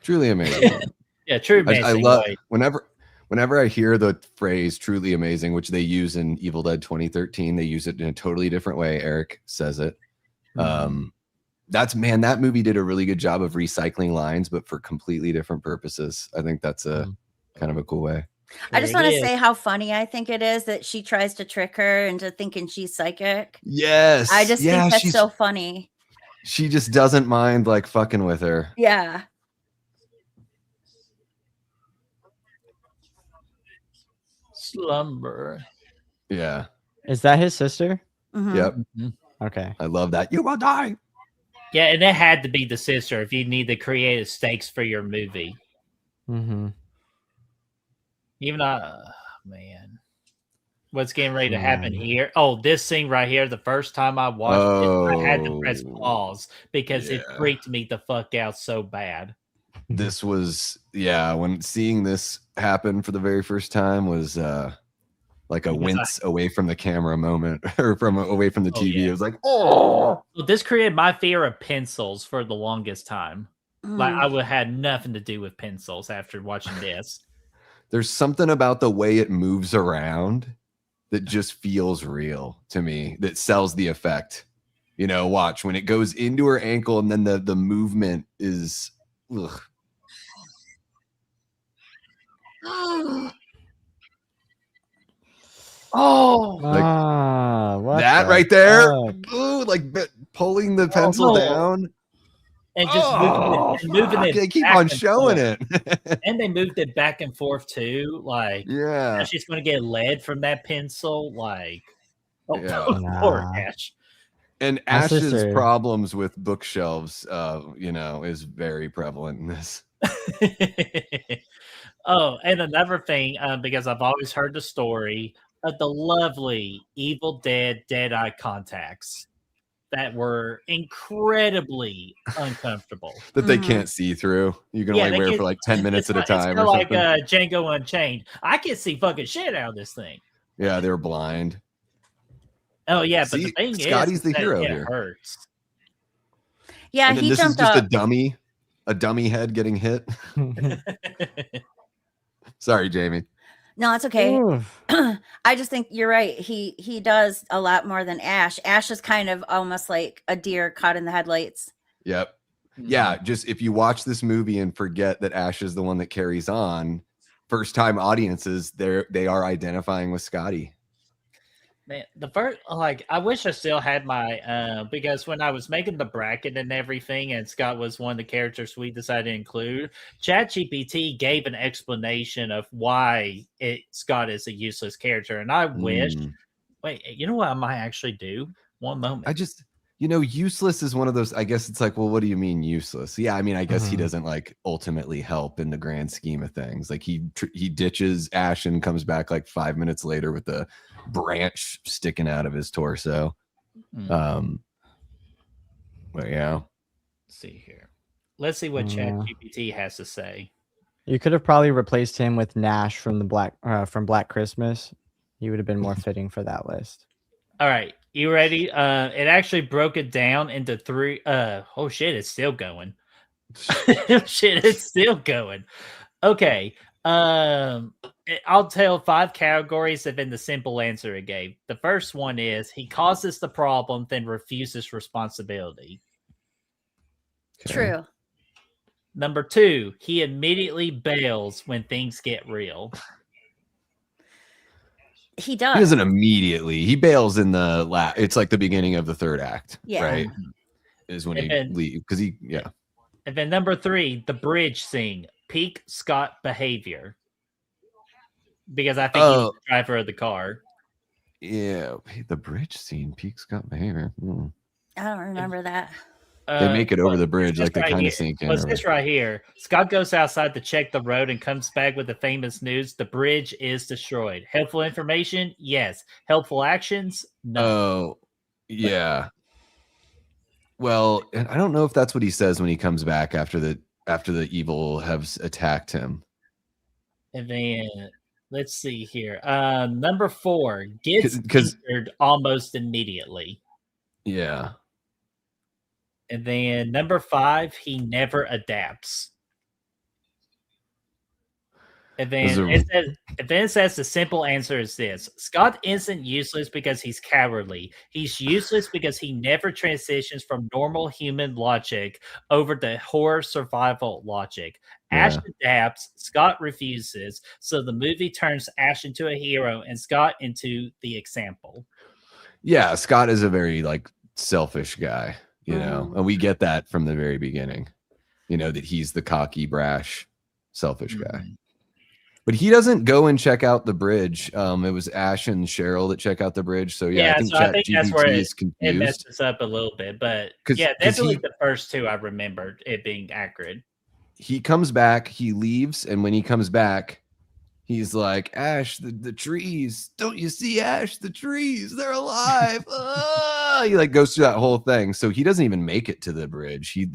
truly amazing. Yeah, true amazing. I love like, whenever I hear the phrase "truly amazing," which they use in Evil Dead 2013, they use it in a totally different way. Eric says it. That movie did a really good job of recycling lines, but for completely different purposes. I think that's a kind of a cool way. I just there want it to is. say how funny I think it is that she tries to trick her into thinking she's psychic. Yes, I just think that's so funny. She just doesn't mind like fucking with her. Yeah. slumber. Yeah. Is that his sister? Mhm. Yep. Okay. I love that. You will die. Yeah, and it had to be the sister if you need the creative stakes for your movie. Mm-hmm. Even man, what's getting ready to happen here? Oh, this scene right here. The first time I watched it, I had to press pause because it yeah. freaked me the fuck out so bad. This was when seeing this happen for the very first time was like a Because wince away from the camera moment or away from the Oh, TV. yeah. It was like, oh, Well, this created my fear of pencils for the longest time. Like I would had nothing to do with pencils after watching this. there's something about the way it moves around that just feels real to me, that sells the effect. Watch when it goes into her ankle and then the movement is ugh. Oh, Like, what that the right there. fuck? Ooh, like pulling the pencil no. down. and just moving Fuck, it. they keep back on and showing forth. it. And they moved it back and forth too. Like, Yeah. she's going to get lead from that pencil. Like, Yeah. poor Nah. Ash. And My Ash's sister- problems with bookshelves, is very prevalent in this. Oh, and another thing, because I've always heard the story of the lovely Evil Dead Deadite contacts that were incredibly uncomfortable. That they can't see through. You can Yeah, only they wear can't- for like 10 minutes at a It's time kind or of like something. Django Unchained. I can see fucking shit out of this thing. Yeah, they're blind. Oh yeah, but the See, thing Scotty's is the that hero it here. hurts. Yeah, And then he this is jumped just up. a dummy head getting hit. Sorry, Jamie. No, it's okay. Oof. I just think you're right. He does a lot more than Ash. Ash is kind of almost like a deer caught in the headlights. Yep. Yeah, just if you watch this movie and forget that Ash is the one that carries on, first time audiences, they are identifying with Scotty. Man, the first, like, I wish I still had my because when I was making the bracket and everything, and Scott was one of the characters we decided to include, ChatGPT gave an explanation of why Scott is a useless character, and I wish. Wait, you know what I might actually do? One moment. I just, useless is one of those. I guess it's like, well, what do you mean useless? Yeah, I mean, I guess he doesn't like ultimately help in the grand scheme of things. Like he ditches Ash and comes back like 5 minutes later with a branch sticking out of his torso. But yeah. Let's see here. Let's see what ChatGPT has to say. You could have probably replaced him with Nash from the Black Christmas. He would have been more fitting for that list. All right, you ready? It actually broke it down into 3. Oh shit, it's still going. Shit, it's still going. Okay. I'll tell 5 categories and then the simple answer it gave. The first one is he causes the problem, then refuses responsibility. Okay. True. Number 2, he immediately bails when things get real. He does. He doesn't immediately. He bails in the it's like the beginning of the third act, Yeah. right? Is when he leaves because yeah. And then number 3, the bridge scene, peak Scott behavior. Because I think he's the driver of the car. Yeah, the bridge scene, peak Scott behavior. I don't remember that. They make it over the bridge, like they kind of sink in. What's this right here? Scott goes outside to check the road and comes back with the famous news: the bridge is destroyed. Helpful information? Yes. Helpful actions? No. Oh, yeah. Well, and I don't know if that's what he says when he comes back after the evil have attacked him. And then let's see here. Number 4 gets injured almost immediately. Yeah. And then number 5, he never adapts. And then it says the simple answer is this: Scott isn't useless because he's cowardly. He's useless because he never transitions from normal human logic over to horror survival logic. Ash adapts, Scott refuses, so the movie turns Ash into a hero and Scott into the example. Yeah, Scott is a very like selfish guy, and we get that from the very beginning, that he's the cocky, brash, selfish guy. But he doesn't go and check out the bridge. It was Ash and Cheryl that check out the bridge. So I think that's where is confused. It messes up a little bit, but definitely the first 2 I remembered it being accurate. He comes back, he leaves, and when he comes back, he's like, Ash, the trees. Don't you see, Ash? The trees, they're alive. He like goes through that whole thing. So he doesn't even make it to the bridge. He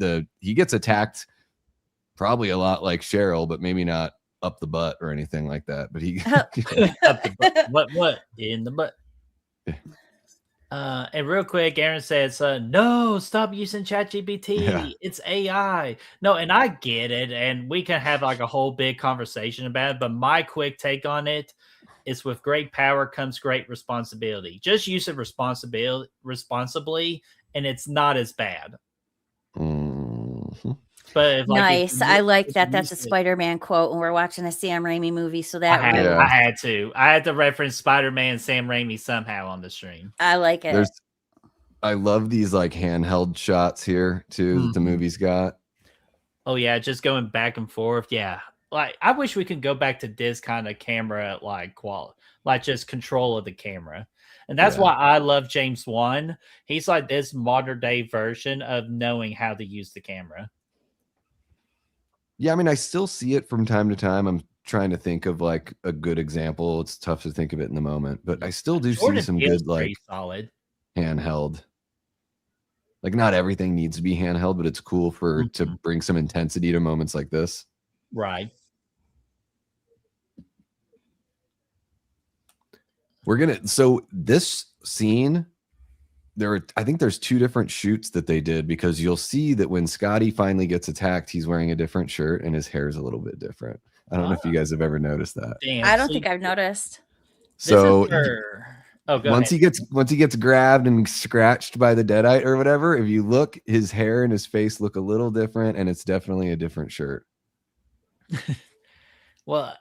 gets attacked probably a lot like Cheryl, but maybe not up the butt or anything like that. But he up the butt. What in the butt? And real quick, Aaron says, no, stop using ChatGPT. Yeah. It's AI. No, and I get it. And we can have like a whole big conversation about it. But my quick take on it is with great power comes great responsibility. Just use it responsibly, and it's not as bad. Mm-hmm. But if, like, if Nice. you I look- like if that. you That's a use it- Spider-Man quote when we're watching a Sam Raimi movie. So that I really, had to. I had to reference Spider-Man and Sam Raimi somehow on the stream. I like it. I love these like handheld shots here too that the movie's got. Oh yeah, just going back and forth. Yeah, like I wish we could go back to this kind of camera like quality, like just control of the camera. And that's why I love James Wan. He's like this modern day version of knowing how to use the camera. Yeah, I mean, I still see it from time to time. I'm trying to think of like a good example. It's tough to think of it in the moment, but I still do see Jordan some Peele's good like pretty solid. handheld. Like not everything needs to be handheld, but it's cool for to bring some intensity to moments like this. Right. So this scene, I think there's 2 different shoots that they did, because you'll see that when Scotty finally gets attacked, he's wearing a different shirt and his hair is a little bit different. I don't know if you guys have ever noticed that. Damn, I don't think I've noticed. So go once ahead. he gets grabbed and scratched by the Deadite or whatever, if you look, his hair and his face look a little different, and it's definitely a different shirt. Well,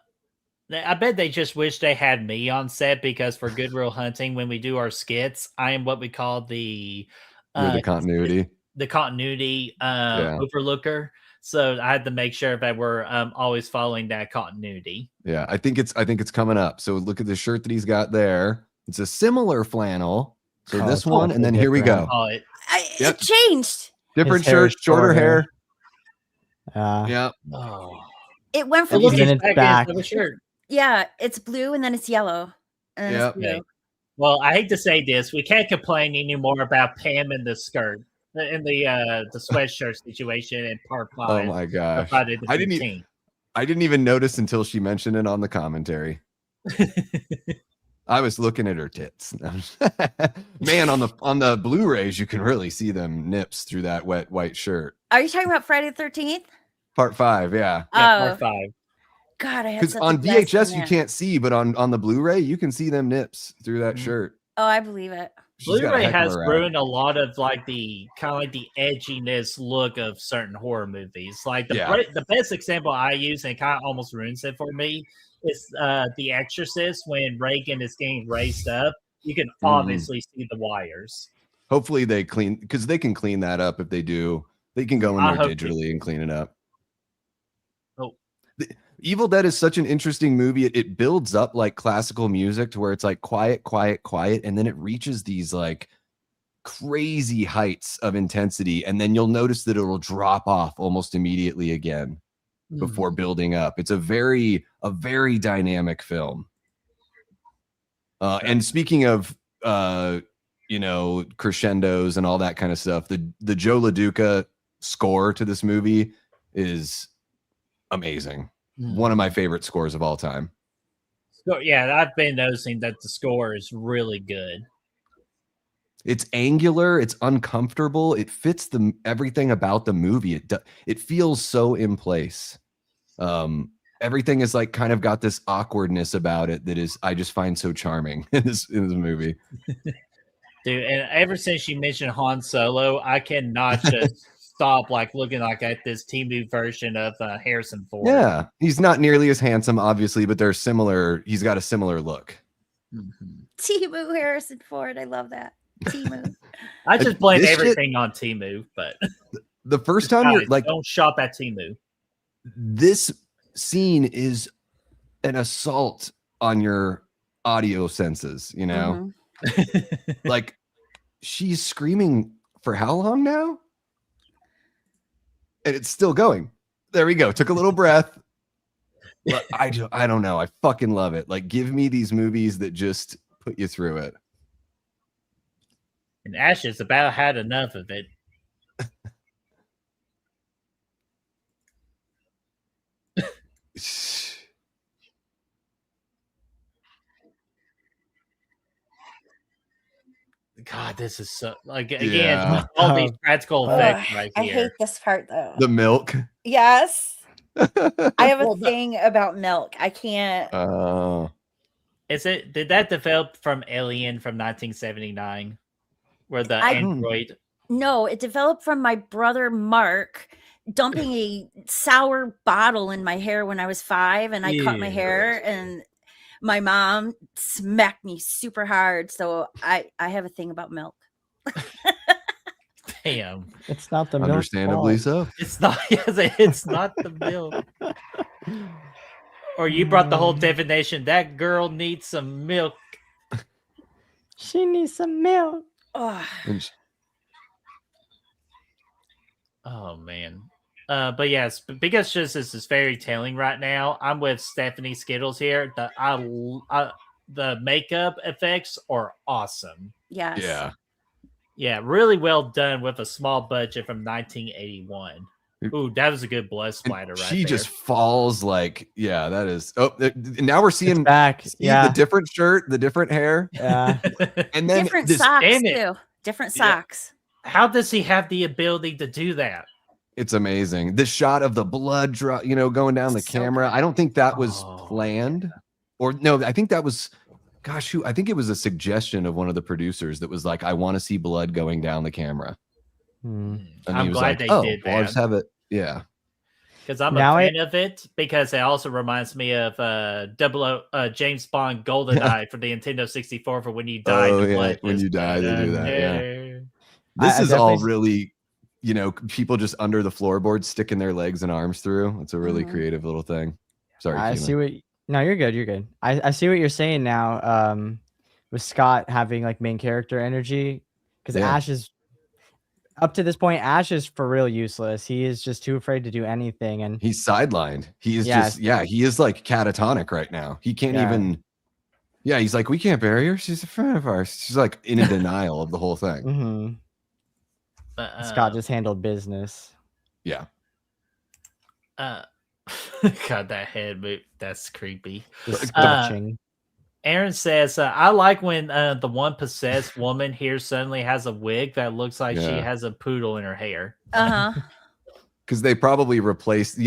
I bet they just wish they had me on set, because for Good Will Hunting, when we do our skits, I am what we call the continuity. The continuity overlooker. So I had to make sure that we're always following that continuity. Yeah, I think it's coming up. So look at the shirt that he's got there. It's a similar flannel. So this one, and then here we go. It changed. Different shirt, shorter hair. Yeah. Oh. It went from Look, then it's it's back. back. The shirt. yeah, it's blue and then it's yellow. And then it's blue. Well, I hate to say this, we can't complain anymore about Pam in the skirt, in the sweatshirt situation in part 5. Oh my gosh! Friday the 15th. I didn't even notice until she mentioned it on the commentary. I was looking at her tits. Man, on the Blu-rays, you can really see them nips through that wet white shirt. Are you talking about Friday the 13th? Part 5, yeah. Part 5. God, I had Because on VHS you can't see, but on the Blu-ray you can see them nips through that shirt. Oh, I believe it. Blu-ray has ruined a lot of like the kind of like the edginess look of certain horror movies. Like the best example I use, and it kind of almost ruins it for me, is The Exorcist. When Reagan is getting raised up, you can obviously see the wires. Hopefully they clean, because they can clean that up. If they do, they can go in there digitally and clean it up. Evil Dead is such an interesting movie. It builds up like classical music to where it's like quiet, quiet, quiet, and then it reaches these like crazy heights of intensity, and then you'll notice that it'll drop off almost immediately again before building up. It's a very dynamic film. And speaking of crescendos and all that kind of stuff, the Joe LaDuca score to this movie is amazing. One of my favorite scores of all time. So, yeah, I've been noticing that the score is really good. It's angular, it's uncomfortable, it fits everything about the movie. It feels so in place. Everything is like kind of got this awkwardness about it that is I just find so charming in this movie. Dude, and ever since you mentioned Han Solo, I cannot just stop like looking like at this Timu version of Harrison Ford. Yeah, he's not nearly as handsome, obviously, but they're similar. He's got a similar look. Timu Harrison Ford, I love that. Timu. I just blame everything on Timu, but the first time you're like, don't shop at Timu. This scene is an assault on your audio senses, you know? Like, she's screaming for how long now? And it's still going. There we go. Took a little breath. But I don't know. I fucking love it. Like, give me these movies that just put you through it. And Ashes about had enough of it. God, this is so like again all these practical effects right I here. hate this part though. The milk. Yes. I have a thing about milk. I can't. Did that develop from Alien from 1979? Where the android. No, it developed from my brother Mark dumping a sour bottle in my hair when I was 5, and I cut my hair, and my mom smacked me super hard. So I have a thing about milk. Damn. It's not the milk. Understandably so. It's not. It's not the milk. Or you brought the whole definition. That girl needs some milk. She needs some milk. Oh, Oh man. But yes, because just this is very telling right now. I'm with Stephanie Skittles here. The makeup effects are awesome. yes. Yeah. Yeah, really well done with a small budget from 1981. Ooh, that was a good blood splatter right She there. just falls like, yeah, that is. Oh, now we're seeing It's back. the different shirt, the different hair, Yeah. and then Different this, socks damn it. too. Different Yeah. socks. How does he have the ability to do that? it's amazing. The shot of the blood drop, going down the So camera. good. I don't think that was Oh, planned, or no, I think that was. Gosh, I think it was a suggestion of one of the producers that was like, I want to see blood going down the camera. Hmm. And I'm he was glad like, they oh, did well, I'll that. just have it. Yeah. Because I'm Now a fan of it, because it also reminds me of James Bond GoldenEye for the Nintendo 64 for when you die. Oh, the yeah, blood when just- you die, they do that, yeah. I This is all definitely- really, people just under the floorboard sticking their legs and arms through. It's a really Mhm. creative little thing. Sorry, I Keelan. see what. No, you're good. You're good. I see what you're saying now. With Scott having like main character energy, because Yeah. Ash is up to this point. Ash is for real useless. He is just too afraid to do anything, and He's sidelined. He is Yes. he is like catatonic right now. He can't Yeah. even. Yeah, he's like, we can't bury her. She's a friend of ours. She's like in a denial of the whole thing. mhm, But, Scott just handled business. Yeah. God, that head move, that's creepy. Just Uh, glitching. Aaron says, I like when the one possessed woman here suddenly has a wig that looks like she Yeah. has a poodle in her hair. Uh-huh. Because they probably replaced,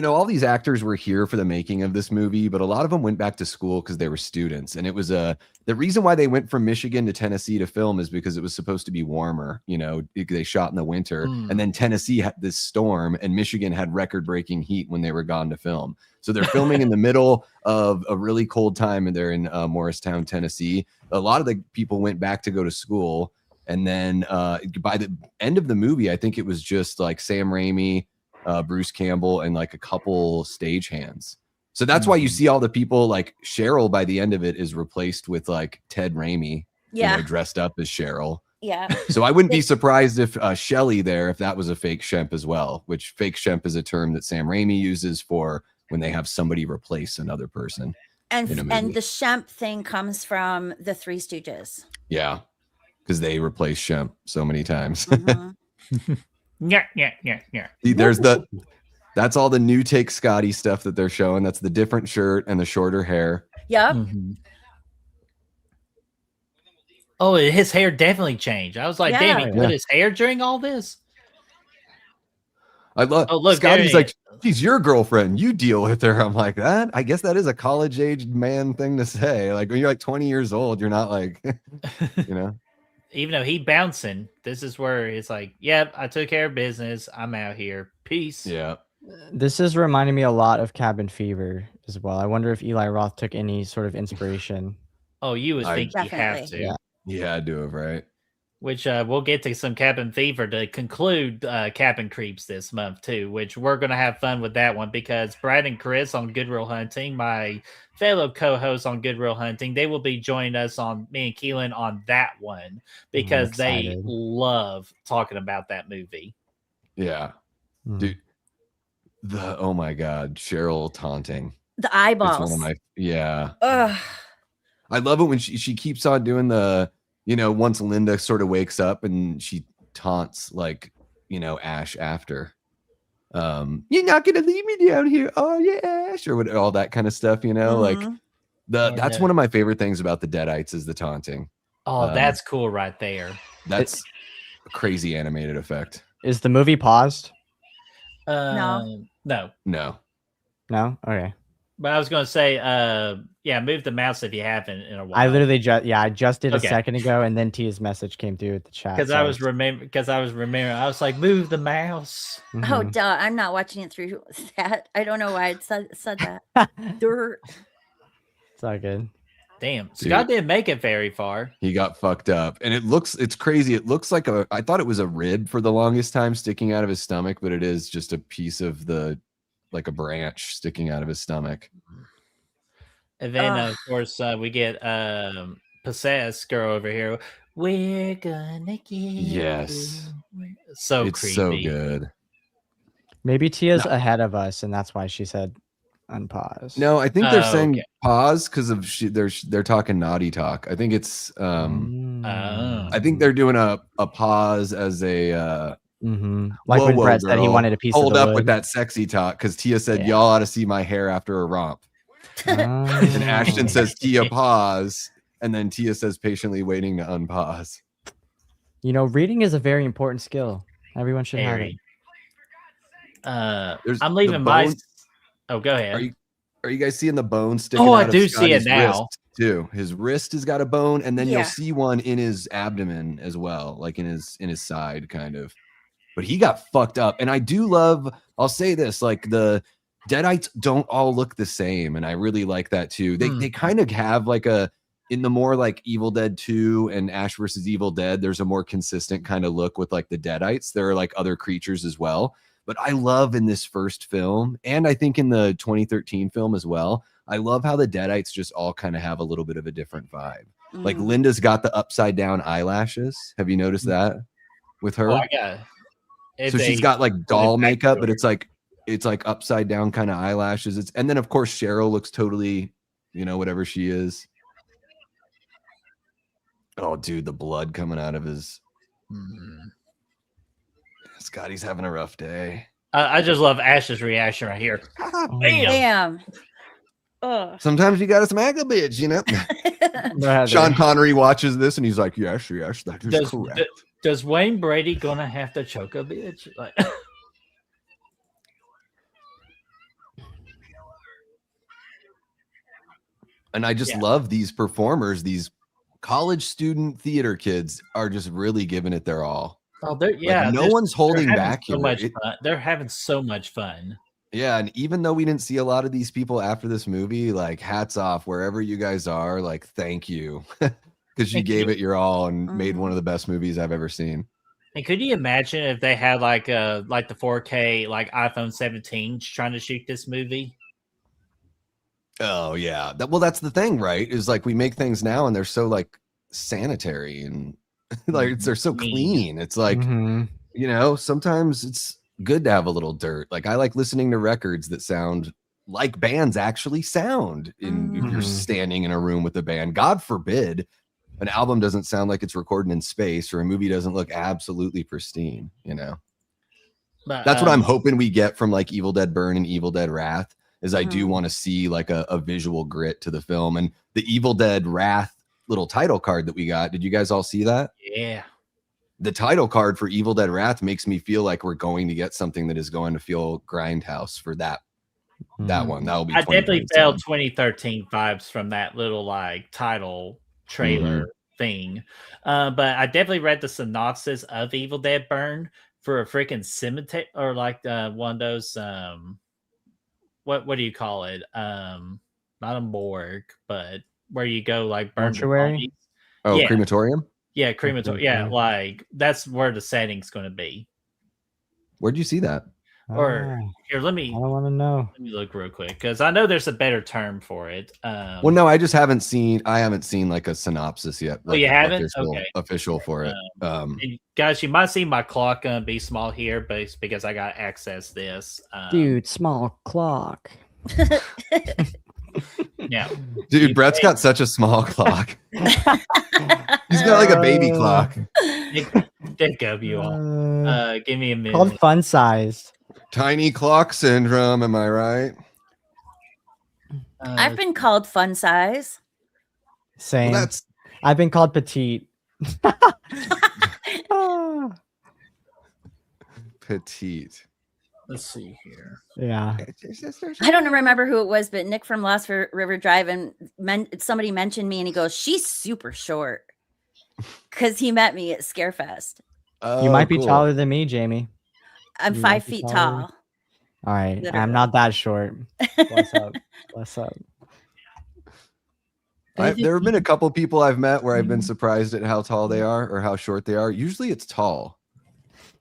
all these actors were here for the making of this movie, but a lot of them went back to school because they were students. And it was the reason why they went from Michigan to Tennessee to film is because it was supposed to be warmer. They shot in the winter, and then Tennessee had this storm, and Michigan had record-breaking heat when they were gone to film. So they're filming in the middle of a really cold time, and they're in Morristown, Tennessee. A lot of the people went back to go to school, and then by the end of the movie, I think it was just like Sam Raimi, Bruce Campbell, and like a couple stagehands. So that's why you see all the people, like Cheryl by the end of it is replaced with like Ted Raimi, Yeah. dressed up as Cheryl. Yeah. So I wouldn't be surprised if Shelley there, if that was a fake Shemp as well, which fake Shemp is a term that Sam Raimi uses for when they have somebody replace another person. And in a and movie. the Shemp thing comes from the Three Stooges. Yeah. Because they replace Shemp so many times. Mhm. Yeah. See, that's all the new take Scotty stuff that they're showing. That's the different shirt and the shorter hair. Yep. Mhm. Oh, his hair definitely changed. I was like, Yeah. damn, he Yeah. cut his hair during all this? I love. Oh, look, Scotty's there like, she's your girlfriend. You deal with her. I'm like, that. I guess that is a college-aged man thing to say. Like when you're like 20 years old, you're not like, Even though he bouncing, this is where it's like, yep, I took care of business. I'm out here. Peace. Yeah. This is reminding me a lot of Cabin Fever as well. I wonder if Eli Roth took any sort of inspiration. Oh, you would I- think you have Definitely. to. Yeah. Yeah, I do it right. Which we'll get to some Cabin Fever to conclude Cabin Creeps this month too, which we're going to have fun with that one because Brad and Chris on Good Real Hunting, my fellow co-hosts on Good Real Hunting, they will be joining us on me and Keelinn on that one because they excited. love talking about that movie. Yeah. Mm. Dude. Oh my God. Cheryl taunting. The It's eyeballs. one of my, yeah. Ugh. I love it when she keeps on doing the, once Linda sort of wakes up and she taunts like, Ash after. You're not gonna leave me down here, are you, Ash? Or what, all that kind of stuff, like Mhm. that's one of my favorite things about the Deadites is the taunting. Oh, that's cool right there. That's a crazy animated effect. Is the movie paused? No. No. No. Okay. But I was going to say, yeah, move the mouse if you haven't in a while. I literally I just did a Okay. second ago, and then Tia's message came through at the chat. Because I was remembering. I was like, move the mouse. Oh, Mhm. duh. I'm not watching it through that. I don't know why it said that. Dirt. It's all good. Damn, Scott didn't make it very far. He got fucked up, and it's crazy. It looks like I thought it was a rib for the longest time sticking out of his stomach, but it is just a piece of like a branch sticking out of his stomach. And then, of course, we get possessed girl over here. We're gonna get Yes. so It's creepy. so good. Maybe Tia's ahead of us, and that's why she said unpause. No, I think they're saying okay. pause because of they're talking naughty talk. I think it's I think they're doing a pause as a like when Brett said he girl, wanted a piece hold of the up wood. with that sexy talk because Tia said y'all ought to see my hair after a romp. And Ashton says Tia pause, and then Tia says patiently waiting to unpause. You know, reading is a very important skill. Everyone should have it. I'm leaving my. Oh, go ahead. Are you guys seeing the bone sticking Oh, out I of do see it Scotty's now. wrist, too? His wrist has got a bone, and then Yeah. you'll see one in his abdomen as well, like in his side, kind of. But he got fucked up, and I do love. I'll say this: like the Deadites don't all look the same, and I really like that too. They kind of have like in the more like Evil Dead 2 and Ash versus Evil Dead, there's a more consistent kind of look with like the Deadites. There are like other creatures as well. But I love in this first film, and I think in the 2013 film as well, I love how the Deadites just all kind of have a little bit of a different vibe. Like Linda's got the upside down eyelashes. Have you noticed that with her? Oh, I got it. So she's got like doll makeup, but it's like upside down kind of eyelashes. And then of course Cheryl looks totally, whatever she is. Oh, dude, the blood coming out of his. Scotty's having a rough day. I just love Ash's reaction right here. Damn. Ugh. Sometimes you gotta smack a bitch, Sean Connery watches this and he's like, yes, that is correct. Does Wayne Brady gonna have to choke a bitch? Like, and I just love these performers. These college student theater kids are just really giving it their all. oh, no one's holding back so here. much fun. They're having so much fun. Yeah, and even though we didn't see a lot of these people after this movie, like hats off wherever you guys are. Like, thank you because you gave it your all and made one of the best movies I've ever seen. And could you imagine if they had like the 4K like iPhone 17 trying to shoot this movie? Oh yeah, that's the thing, right? Is like we make things now and they're so like sanitary and like they're so clean. It's like sometimes it's good to have a little dirt. Like I like listening to records that sound like bands actually sound if you're standing in a room with a band. God forbid an album doesn't sound like it's recorded in space or a movie doesn't look absolutely pristine, But, that's what I'm hoping we get from like Evil Dead Burn and Evil Dead Wrath is I do want to see like a visual grit to the film. And the Evil Dead Wrath little title card that we got, did you guys all see that? Yeah. The title card for Evil Dead Wrath makes me feel like we're going to get something that is going to feel Grindhouse for that one. That will be. I definitely felt 2013 vibes from that little like title trailer thing. But I definitely read the synopsis of Evil Dead Burn for a freaking cemetery or like one of those what do you call it? Not a morgue, but where you go like burn mortuary. Crematorium. Yeah, crematorium. Yeah, like that's where the setting's going to be. Where'd you see that? Or here, let me. I don't want to know. Let me look real quick because I know there's a better term for it. Well, no, I haven't seen like a synopsis yet. Like, you haven't? Okay. Official for it. And guys, you might see my clock gonna be small here, but it's because I got access this. Dude, small clock. Yeah, dude, Brett's got such a small clock. He's got like a baby clock. Dick up you all. Give me a minute. Called fun size. Tiny clock syndrome. Am I right? I've been called fun size. Same. Well, I've been called petite. Petite. Let's see here. Yeah. I don't remember who it was, but Nick from Lost River Drive, and somebody mentioned me, and he goes, "She's super short," because he met me at Scarefest. You might be cool. taller than me, Jamie. I'm You 5 might be feet taller. tall. All right. I'm Literally. not that short. What's up? What's up? There have been a couple people I've met where I've been surprised at how tall they are or how short they are. Usually it's tall.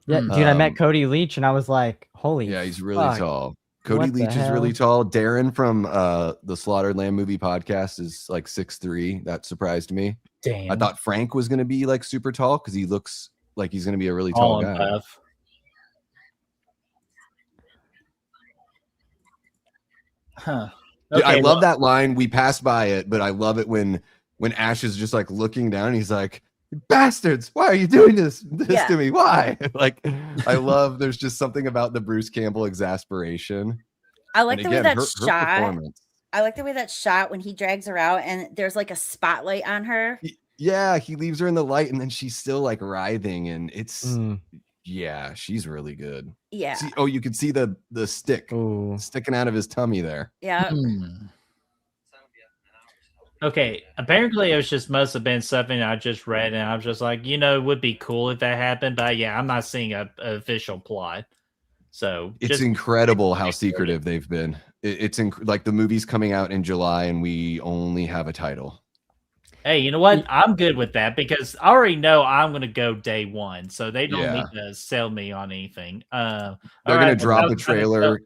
Yeah, dude, I met Cody Leach and I was like, holy Yeah, he's really fuck. tall. Cody What the Leach is really hell? tall. Darren from the Slaughtered Lamb movie podcast is like 6'3". That surprised me. Damn. I thought Frank was going to be like super tall because he looks like he's going to be a really tall All in guy. buff. Huh. Dude, I Okay, love well, that line. We passed by it, but I love it when Ash is just like looking down. He's like, "Bastards, why are you doing this Yeah. to me? Why?" Like, I love. There's just something about the Bruce Campbell exasperation. I like And the way again, that's her shot. performance. I like the way that's shot when he drags her out, and there's like a spotlight on her. Yeah, he leaves her in the light, and then she's still like writhing, and it's Mm. yeah, she's really good. Yeah, See, oh, you can see the stick Ooh. sticking out of his tummy there. yeah. Okay, apparently it was just must have been something I just read, and I was just like, it would be cool if that happened, but yeah, I'm not seeing a official plot. So It's incredible how secretive they've been. It's like the movie's coming out in July, and we only have a title. Hey, you know what? I'm good with that because I already know I'm going to go day one, so they don't need to sell me on anything. They're going to drop a trailer.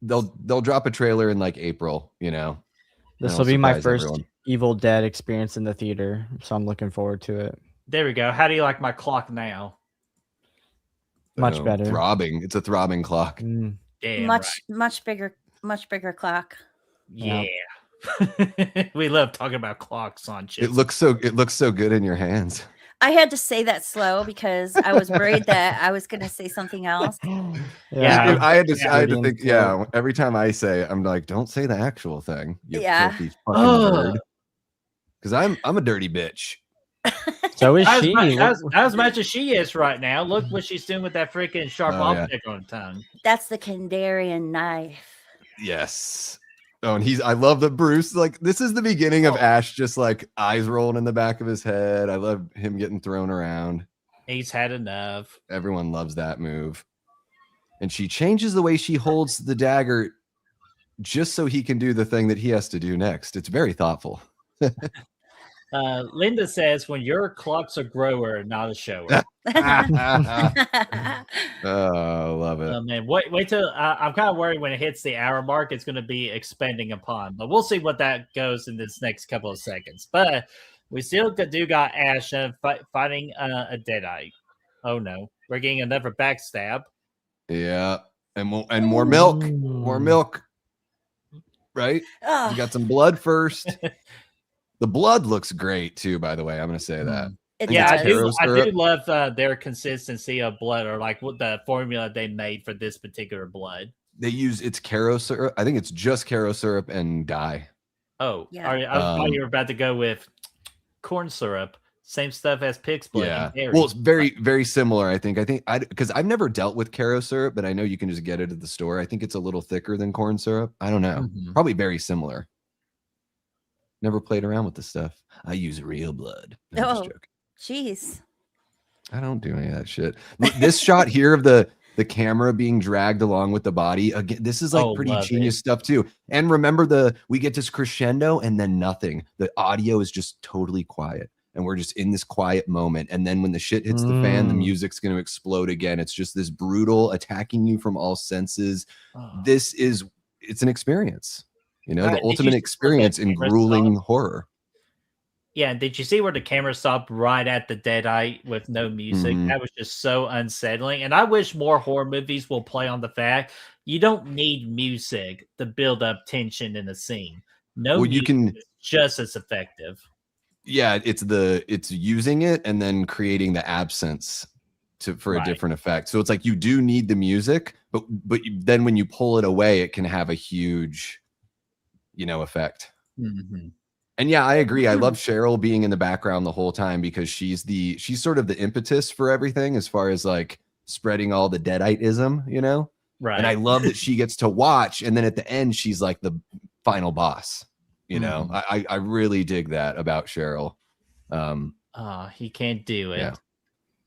They'll drop a trailer in like April. This will be my first Evil Dead experience in the theater, so I'm looking forward to it. There we go. How do you like my clock now? Much better. Throbbing. It's a throbbing clock. Damn Much bigger clock. Yeah. We love talking about clocks on chips. It looks so good in your hands. I had to say that slow because I was worried that I was going to say something else. Yeah, I had to think. Yeah, every time I say it, I'm like, don't say the actual thing. You filthy fucking bird. Because I'm a dirty bitch. So is she. As much as she is right now. Look what she's doing with that freaking sharp object on her tongue. That's the Kandarian knife. Yes. Oh, and I love that Bruce, like, this is the beginning of Ash just like eyes rolling in the back of his head. I love him getting thrown around. He's had enough. Everyone loves that move. And she changes the way she holds the dagger just so he can do the thing that he has to do next. It's very thoughtful. Linda says, when your clock's a grower, not a shower. Oh, love it. Oh, man. Wait till I'm kind of worried when it hits the hour mark, it's going to be expanding upon. But we'll see what that goes in this next couple of seconds. But we still do got Ash fighting a Deadite. Oh, no. We're getting another backstab. Yeah. And more milk. More milk. Right? Oh. You got some blood first. The blood looks great too, by the way. I'm going to say that. I do love their consistency of blood, or like what the formula they made for this particular blood. It's Caro syrup. I think it's just Caro syrup and dye. Oh, yeah. I thought you were about to go with corn syrup. Same stuff as pig's blood. Yeah. Well, it's very, very similar. I think because I've never dealt with Caro syrup, but I know you can just get it at the store. I think it's a little thicker than corn syrup. I don't know. Probably very similar. Never played around with this stuff. I use real blood. No, I'm just joking. Jeez. I don't do any of that shit. This shot here of the camera being dragged along with the body, again, this is like pretty genius stuff too. And remember we get this crescendo and then nothing. The audio is just totally quiet. And we're just in this quiet moment. And then when the shit hits the fan, the music's going to explode again. It's just this brutal attacking you from all senses. It's an experience. The ultimate experience in grueling horror. Yeah, did you see where the camera stopped right at the Deadite with no music? That was just so unsettling. And I wish more horror movies will play on the fact you don't need music to build up tension in a scene. Music is just as effective. Yeah, it's using it and then creating the absence for a different effect. So it's like you do need the music, but then when you pull it away, it can have a huge effect. And yeah, I agree. I love Cheryl being in the background the whole time because she's sort of the impetus for everything as far as like spreading all the Deadite-ism, Right. And I love that she gets to watch, and then at the end, she's like the final boss. You know, I really dig that about Cheryl. He can't do it. Yeah.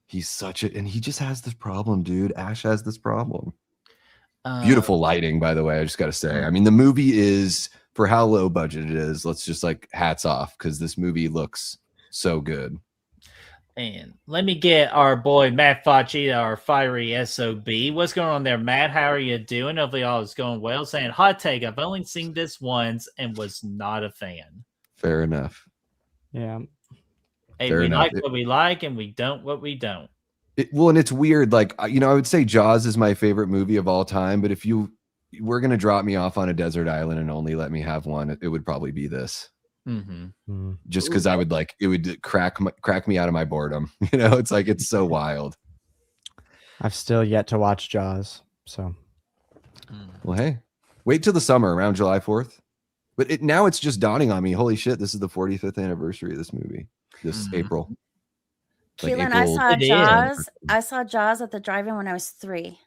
He's such a, and he just has this problem, dude. Ash has this problem. Beautiful lighting, by the way. I just got to say, I mean, the movie is, for how low budget it is, let's just like hats off, because this movie looks so good. And let me get our boy Matt Facci, our fiery SOB. What's going on there, Matt? How are you doing? Hopefully all is going well. Saying, hot take, I've only seen this once and was not a fan. Fair enough. Yeah. Hey, Fair we enough. like what we like and we don't what we don't. Well, and it's weird. Like, you know, I would say Jaws is my favorite movie of all time, but if you were going to drop me off on a desert island and only let me have one, it would probably be this. Just because I would like, it would crack me out of my boredom. You know, it's like, it's so wild. I've still yet to watch Jaws, so. Well, hey, wait till the summer around July 4th. But now it's just dawning on me. Holy shit, this is the 45th anniversary of this movie. This April. Like Keelinn, April. I saw Jaws at the drive-in when I was 3.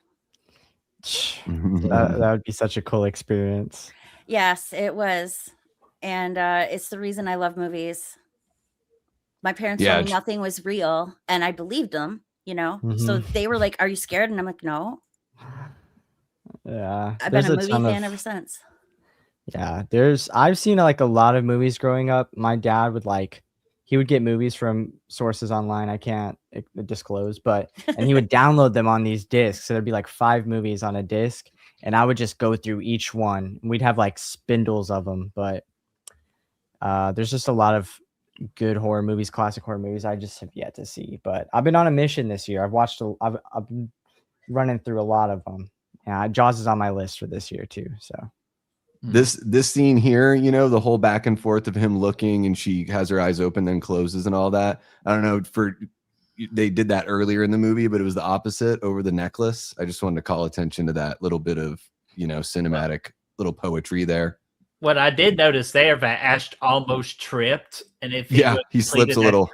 That would be such a cool experience. Yes, it was. And it's the reason I love movies. My parents told me nothing was real, and I believed them, you know? So they were like, are you scared? And I'm like, no. Yeah. I've been a movie fan ever since. Yeah, I've seen like a lot of movies growing up. My dad would he would get movies from sources online I can't disclose, and he would download them on these discs. So there'd be like 5 movies on a disc, and I would just go through each one. We'd have like spindles of them, but there's just a lot of good horror movies, classic horror movies I just have yet to see. But I've been on a mission this year. I've been running through a lot of them. Yeah, Jaws is on my list for this year too. So this scene here, you know, the whole back and forth of him looking and she has her eyes open, then closes and all that. I don't know, they did that earlier in the movie, but it was the opposite over the necklace. I just wanted to call attention to that little bit of, you know, cinematic little poetry there. What I did notice there, that Ash almost tripped, and if he slips a little,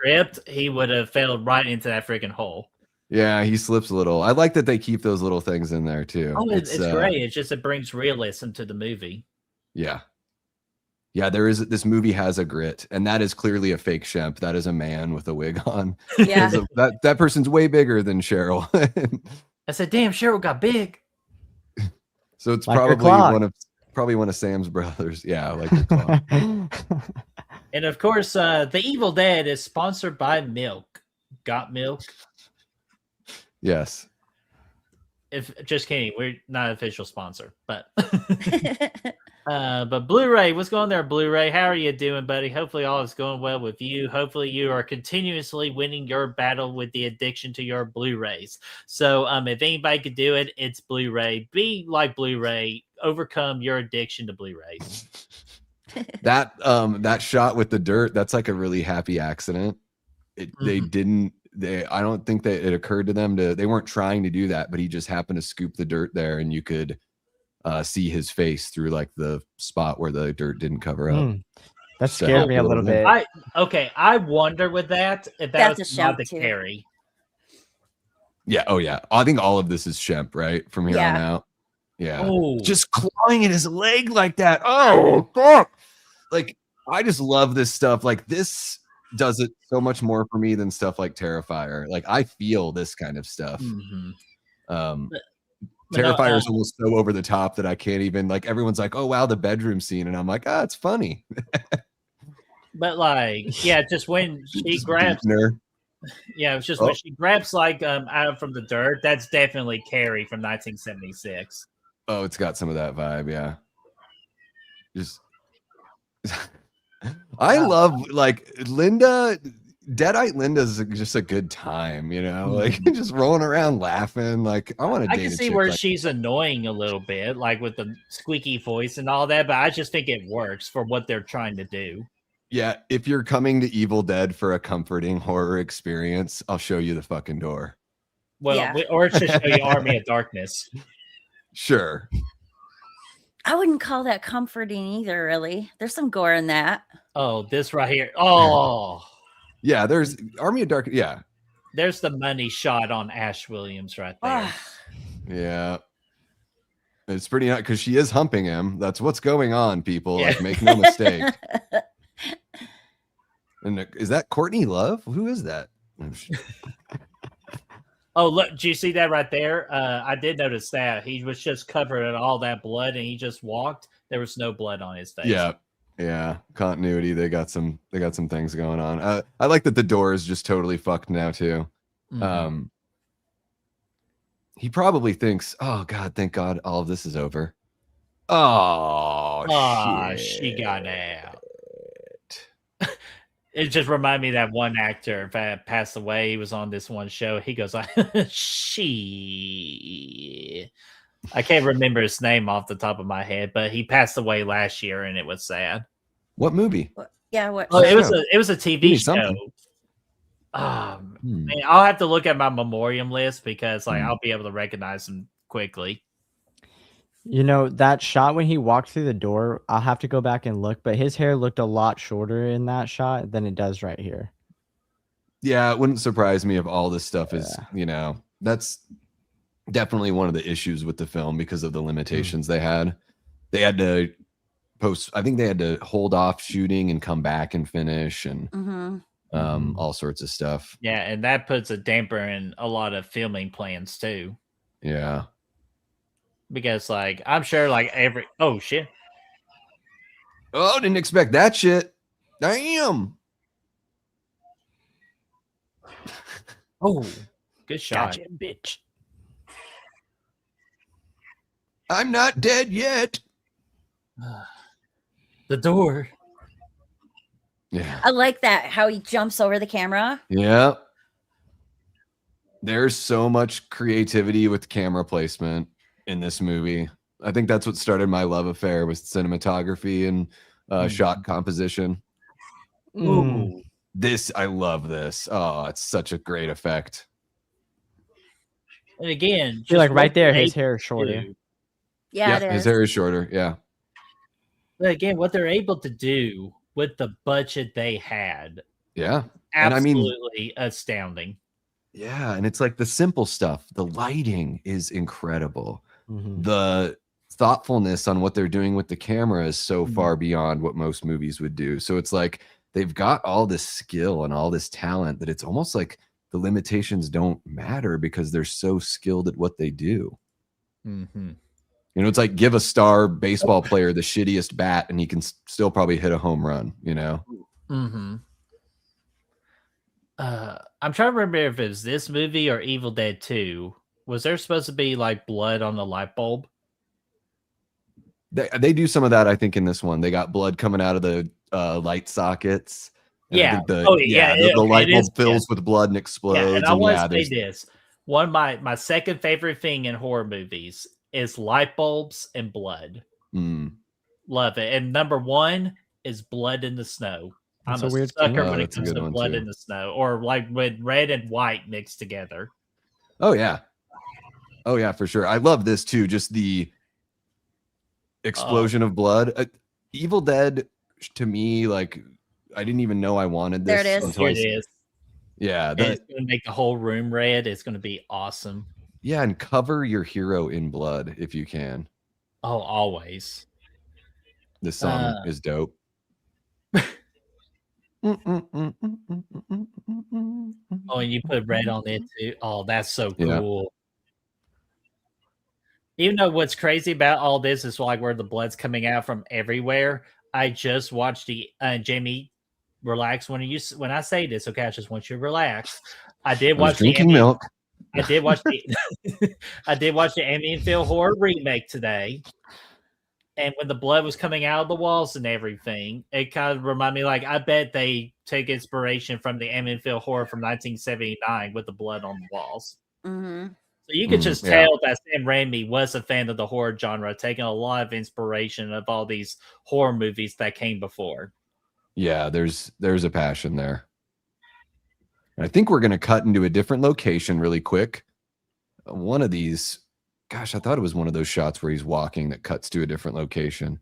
he would have fell right into that freaking hole. Yeah, he slips a little. I like that they keep those little things in there too. Oh, it's great. It's just, it brings realism to the movie. Yeah. This movie has a grit, and that is clearly a fake Shemp. That is a man with a wig on. Yeah, that person's way bigger than Cheryl. I said, damn, Cheryl got big. So it's like probably one of Sam's brothers. Yeah, like your claw. And of course, The Evil Dead is sponsored by Milk. Got Milk? Yes. Just kidding, we're not an official sponsor, but but Blu-ray, what's going on there, Blu-ray? How are you doing, buddy? Hopefully all is going well with you. Hopefully you are continuously winning your battle with the addiction to your Blu-rays. So if anybody could do it, it's Blu-ray. Be like Blu-ray, overcome your addiction to Blu-rays. That shot with the dirt, that's like a really happy accident. I don't think that it occurred to them they weren't trying to do that, but he just happened to scoop the dirt there, and you could see his face through like the spot where the dirt didn't cover up. That scared me a little bit. I wonder with that if that was not the carry. Yeah. Oh yeah. I think all of this is Shemp, right? From here on out. Yeah. Oh. Just clawing at his leg like that. Oh fuck. Like, I just love this stuff. Like, this does it so much more for me than stuff like Terrifier. Like, I feel this kind of stuff. Terrifier is almost so over the top that I can't even, like, everyone's like, oh wow, the bedroom scene, and I'm like, it's funny. But like, yeah, just when she grabs it's just when she grabs like out from the dirt, that's definitely Carrie from 1976. Oh, it's got some of that vibe, yeah. Just I love, like, Deadite Linda's just a good time, you know, like just rolling around laughing. Like, I can see where she's annoying a little bit, like with the squeaky voice and all that, but I just think it works for what they're trying to do. Yeah, if you're coming to Evil Dead for a comforting horror experience, I'll show you the fucking door. Well, or to show you Army of Darkness. Sure. I wouldn't call that comforting either, really. There's some gore in that. Oh, this right here. Oh. Yeah, there's Army of Darkness. Yeah. There's the money shot on Ash Williams right there. Yeah. It's pretty not because she is humping him. That's what's going on, people. Yeah. Like, make no mistake. And is that Courtney Love? Who is that? Oh, look, do you see that right there? I did notice that. He was just covered in all that blood and he just walked. There was no blood on his face. Yeah. Yeah. Continuity. They got some things going on. I like that the door is just totally fucked now too. Mhm. He probably thinks, oh God, thank God all of this is over. Oh, shit. She got out. It just reminded me of that one actor that passed away. He was on this one show. He goes, she. I can't remember his name off the top of my head, but he passed away last year, and it was sad. What movie? Yeah, what? Oh, it was a Give TV me show. something. Man, I'll have to look at my memoriam list because I'll be able to recognize him quickly. You know, that shot when he walked through the door, I'll have to go back and look, but his hair looked a lot shorter in that shot than it does right here. Yeah, it wouldn't surprise me if all this stuff is, that's definitely one of the issues with the film because of the limitations they had. They had to I think they had to hold off shooting and come back and finish and all sorts of stuff. Yeah, and that puts a damper in a lot of filming plans too. Yeah. Because I'm sure oh shit. Oh, didn't expect that shit. Damn. Oh, good shot. Gotcha, bitch. I'm not dead yet. The door. Yeah. I like that, how he jumps over the camera. Yeah. There's so much creativity with camera placement in this movie. I think that's what started my love affair with cinematography and shot composition. Ooh. I love this. Oh, it's such a great effect. And again, I feel like just right what there, they're his able hair is to shorter. do. Yeah, it His is. hair is shorter. Yeah. But again, what they're able to do with the budget they had, Yeah. And I mean, absolutely astounding. yeah. And it's like the simple stuff. The lighting is incredible. The thoughtfulness on what they're doing with the camera is so far beyond what most movies would do. So it's like they've got all this skill and all this talent that it's almost like the limitations don't matter because they're so skilled at what they do. Mm-hmm. You know, it's like give a star baseball player the shittiest bat and he can still probably hit a home run, you know? Mm-hmm. I'm trying to remember if it was this movie or Evil Dead 2. Was there supposed to be blood on the light bulb? They do some of that, I think, in this one. They got blood coming out of the light sockets. And Yeah. the light bulb fills with blood and explodes. Yeah, and I want to say there's- this. One of my second favorite thing in horror movies is light bulbs and blood. Love it. And number one is blood in the snow. That's I'm a a weird sucker thing. when it That's a comes good to one, blood too. in the snow, or when red and white mixed together. Oh, yeah. Oh, yeah, for sure. I love this, too. Just the explosion of blood. Evil Dead, to me, I didn't even know I wanted this. There it is. until Here it is. Yeah. And it's going to make the whole room red. It's going to be awesome. Yeah, and cover your hero in blood if you can. Oh, always. This song is dope. Oh, and you put red on it too. Oh, that's so cool. Yeah. Even though what's crazy about all this is where the blood's coming out from everywhere. I just watched the Jami, relax when I say this. Okay, I just want you to relax. I did watch drinking milk. I did watch the I did watch the Amityville Horror remake today. And when the blood was coming out of the walls and everything, it kind of reminded me I bet they take inspiration from the Amityville Horror from 1979 with the blood on the walls. Mm-hmm. So you could just tell that Sam Raimi was a fan of the horror genre, taking a lot of inspiration of all these horror movies that came before. Yeah, there's a passion there. And I think we're going to cut into a different location really quick. One of these, gosh, I thought it was one of those shots where he's walking that cuts to a different location.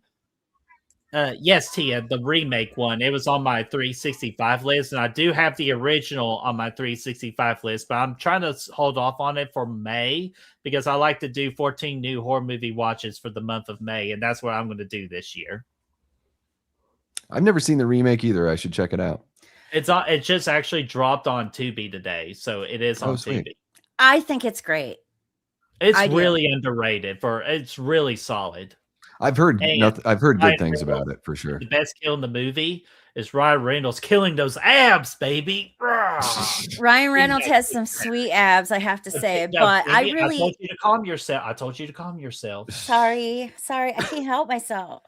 Yes, Tia, the remake one. It was on my 365 list, and I do have the original on my 365 list, but I'm trying to hold off on it for May because I like to do 14 new horror movie watches for the month of May, and that's what I'm going to do this year. I've never seen the remake either. I should check it out. It just actually dropped on Tubi today, so it is on Tubi. I think it's great. It's really underrated. It's really solid. I've heard good things about it for sure. The best kill in the movie is Ryan Reynolds killing those abs, baby. Ryan Reynolds has some sweet abs, I have to say, but I really. I told you to calm yourself. I told you to calm yourself. Sorry, I can't help myself.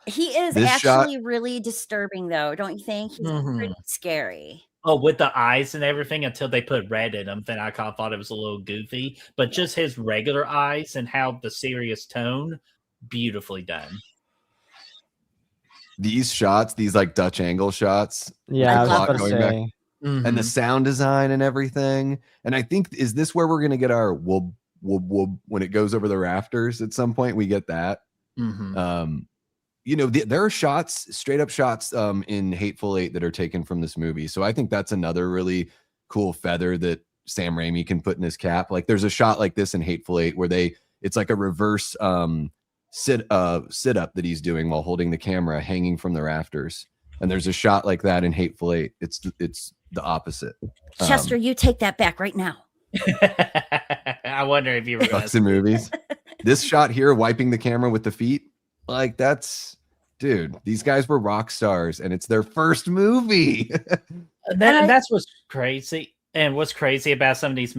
He is actually really disturbing, though, don't you think? He's pretty scary. Oh, with the eyes and everything until they put red in them, then I kind of thought it was a little goofy. But just his regular eyes and how the serious tone, beautifully done. These shots, these like Dutch angle shots. Yeah, I was about to say. And the sound design and everything. And I think, is this where we're going to get our whoop, whoop, whoop when it goes over the rafters at some point? We get that. You know, there are shots, straight up shots in Hateful Eight that are taken from this movie. So I think that's another really cool feather that Sam Raimi can put in his cap. Like there's a shot like this in Hateful Eight where it's like a reverse sit up that he's doing while holding the camera hanging from the rafters. And there's a shot like that in Hateful Eight. It's the opposite. Chester, you take that back right now. I wonder if you were in movies. This shot here, wiping the camera with the feet, like dude, these guys were rock stars and it's their first movie. That's what's crazy. And what's crazy about some of these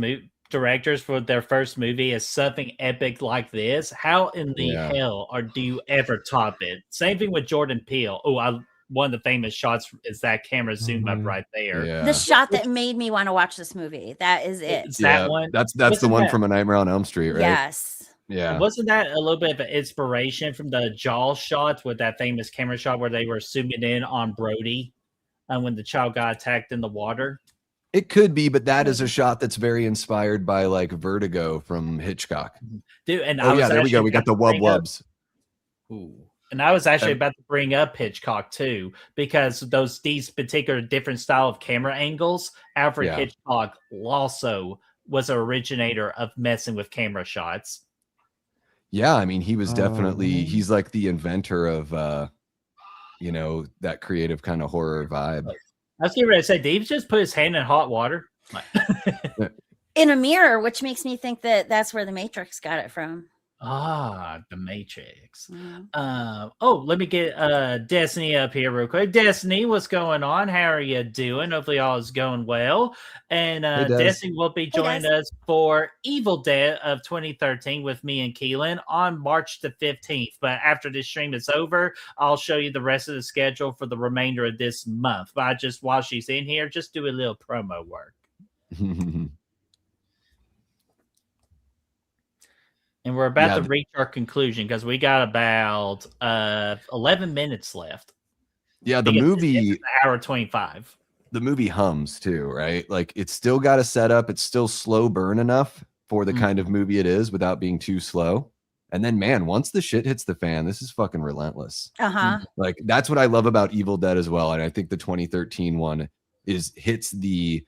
directors for their first movie is something epic like this. How in the hell do you ever top it? Same thing with Jordan Peele. One of the famous shots is that camera zoom up right there. Yeah. The shot that made me want to watch this movie. That is it. It's that one. That's the one from A Nightmare on Elm Street, right? Yes. Yeah. Wasn't that a little bit of an inspiration from the Jaws shot with that famous camera shot where they were zooming in on Brody when the child got attacked in the water? It could be, but that is a shot that's very inspired by like Vertigo from Hitchcock. Dude, and there we go. We got the wubs. Ooh. And I was actually about to bring up Hitchcock too, because these particular different style of camera angles, Alfred Hitchcock also was an originator of messing with camera shots. Yeah, I mean, he was definitely, he's like the inventor of, that creative kind of horror vibe. I was getting ready to say, did he just put his hand in hot water? In a mirror, which makes me think that that's where the Matrix got it from. The Matrix. Let me get Destiny up here real quick. Destiny, what's going on? How are you doing? Hopefully all is going well. And Destiny will be joining us for Evil Dead of 2013 with me and Keelinn on March the 15th. But after this stream is over, I'll show you the rest of the schedule for the remainder of this month. But while she's in here, just do a little promo work. And we're about to reach our conclusion because we got about 11 minutes left. Yeah, the movie, an hour 25. The movie hums too, right? Like it's still got a setup. It's still slow burn enough for the kind of movie it is without being too slow. And then, man, once the shit hits the fan, this is fucking relentless. Like that's what I love about Evil Dead as well. And I think the 2013 one hits the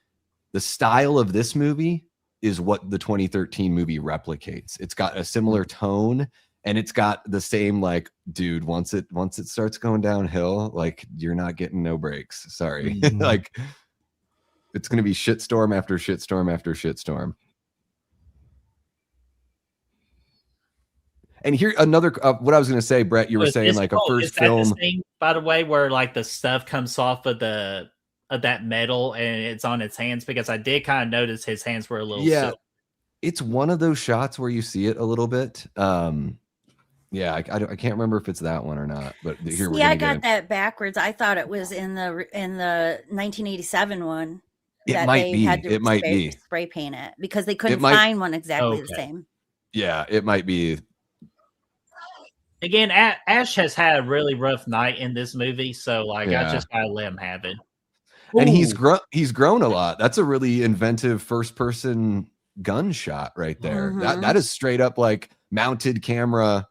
style of this movie is what the 2013 movie replicates. It's got a similar tone and it's got the same, like, dude, once it starts going downhill, like you're not getting no breaks. Sorry. Like it's going to be shitstorm after shitstorm after shitstorm. And here another, what I was going to say, Brett, you were saying like a first film, thing, by the way, where like the stuff comes off of that metal and it's on its hands, because I did kind of notice his hands were a little silk. It's one of those shots where you see it a little bit. I can't remember if it's that one or not, but here I got that backwards. I thought it was in the 1987 one. It might be. It might be spray paint it because they couldn't find one exactly the same. Yeah, it might be. Again, Ash has had a really rough night in this movie, so like I just gotta let him have it. And he's grown a lot. That's a really inventive first person gunshot right there. That is straight up like mounted camera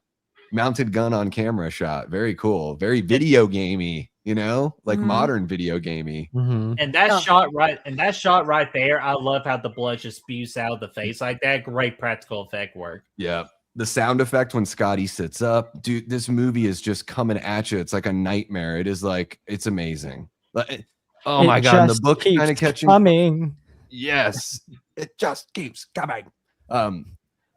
mounted gun on camera shot. Very cool. Very video gamey, you know, like modern video gamey. And that shot right there, I love how the blood just spews out of the face like that. Great practical effect work. Yeah. The sound effect when Scotty sits up, dude, this movie is just coming at you. It's like a nightmare. It is like, it's amazing. Oh my God. And the book kind of catching. Coming. Yes. It just keeps coming.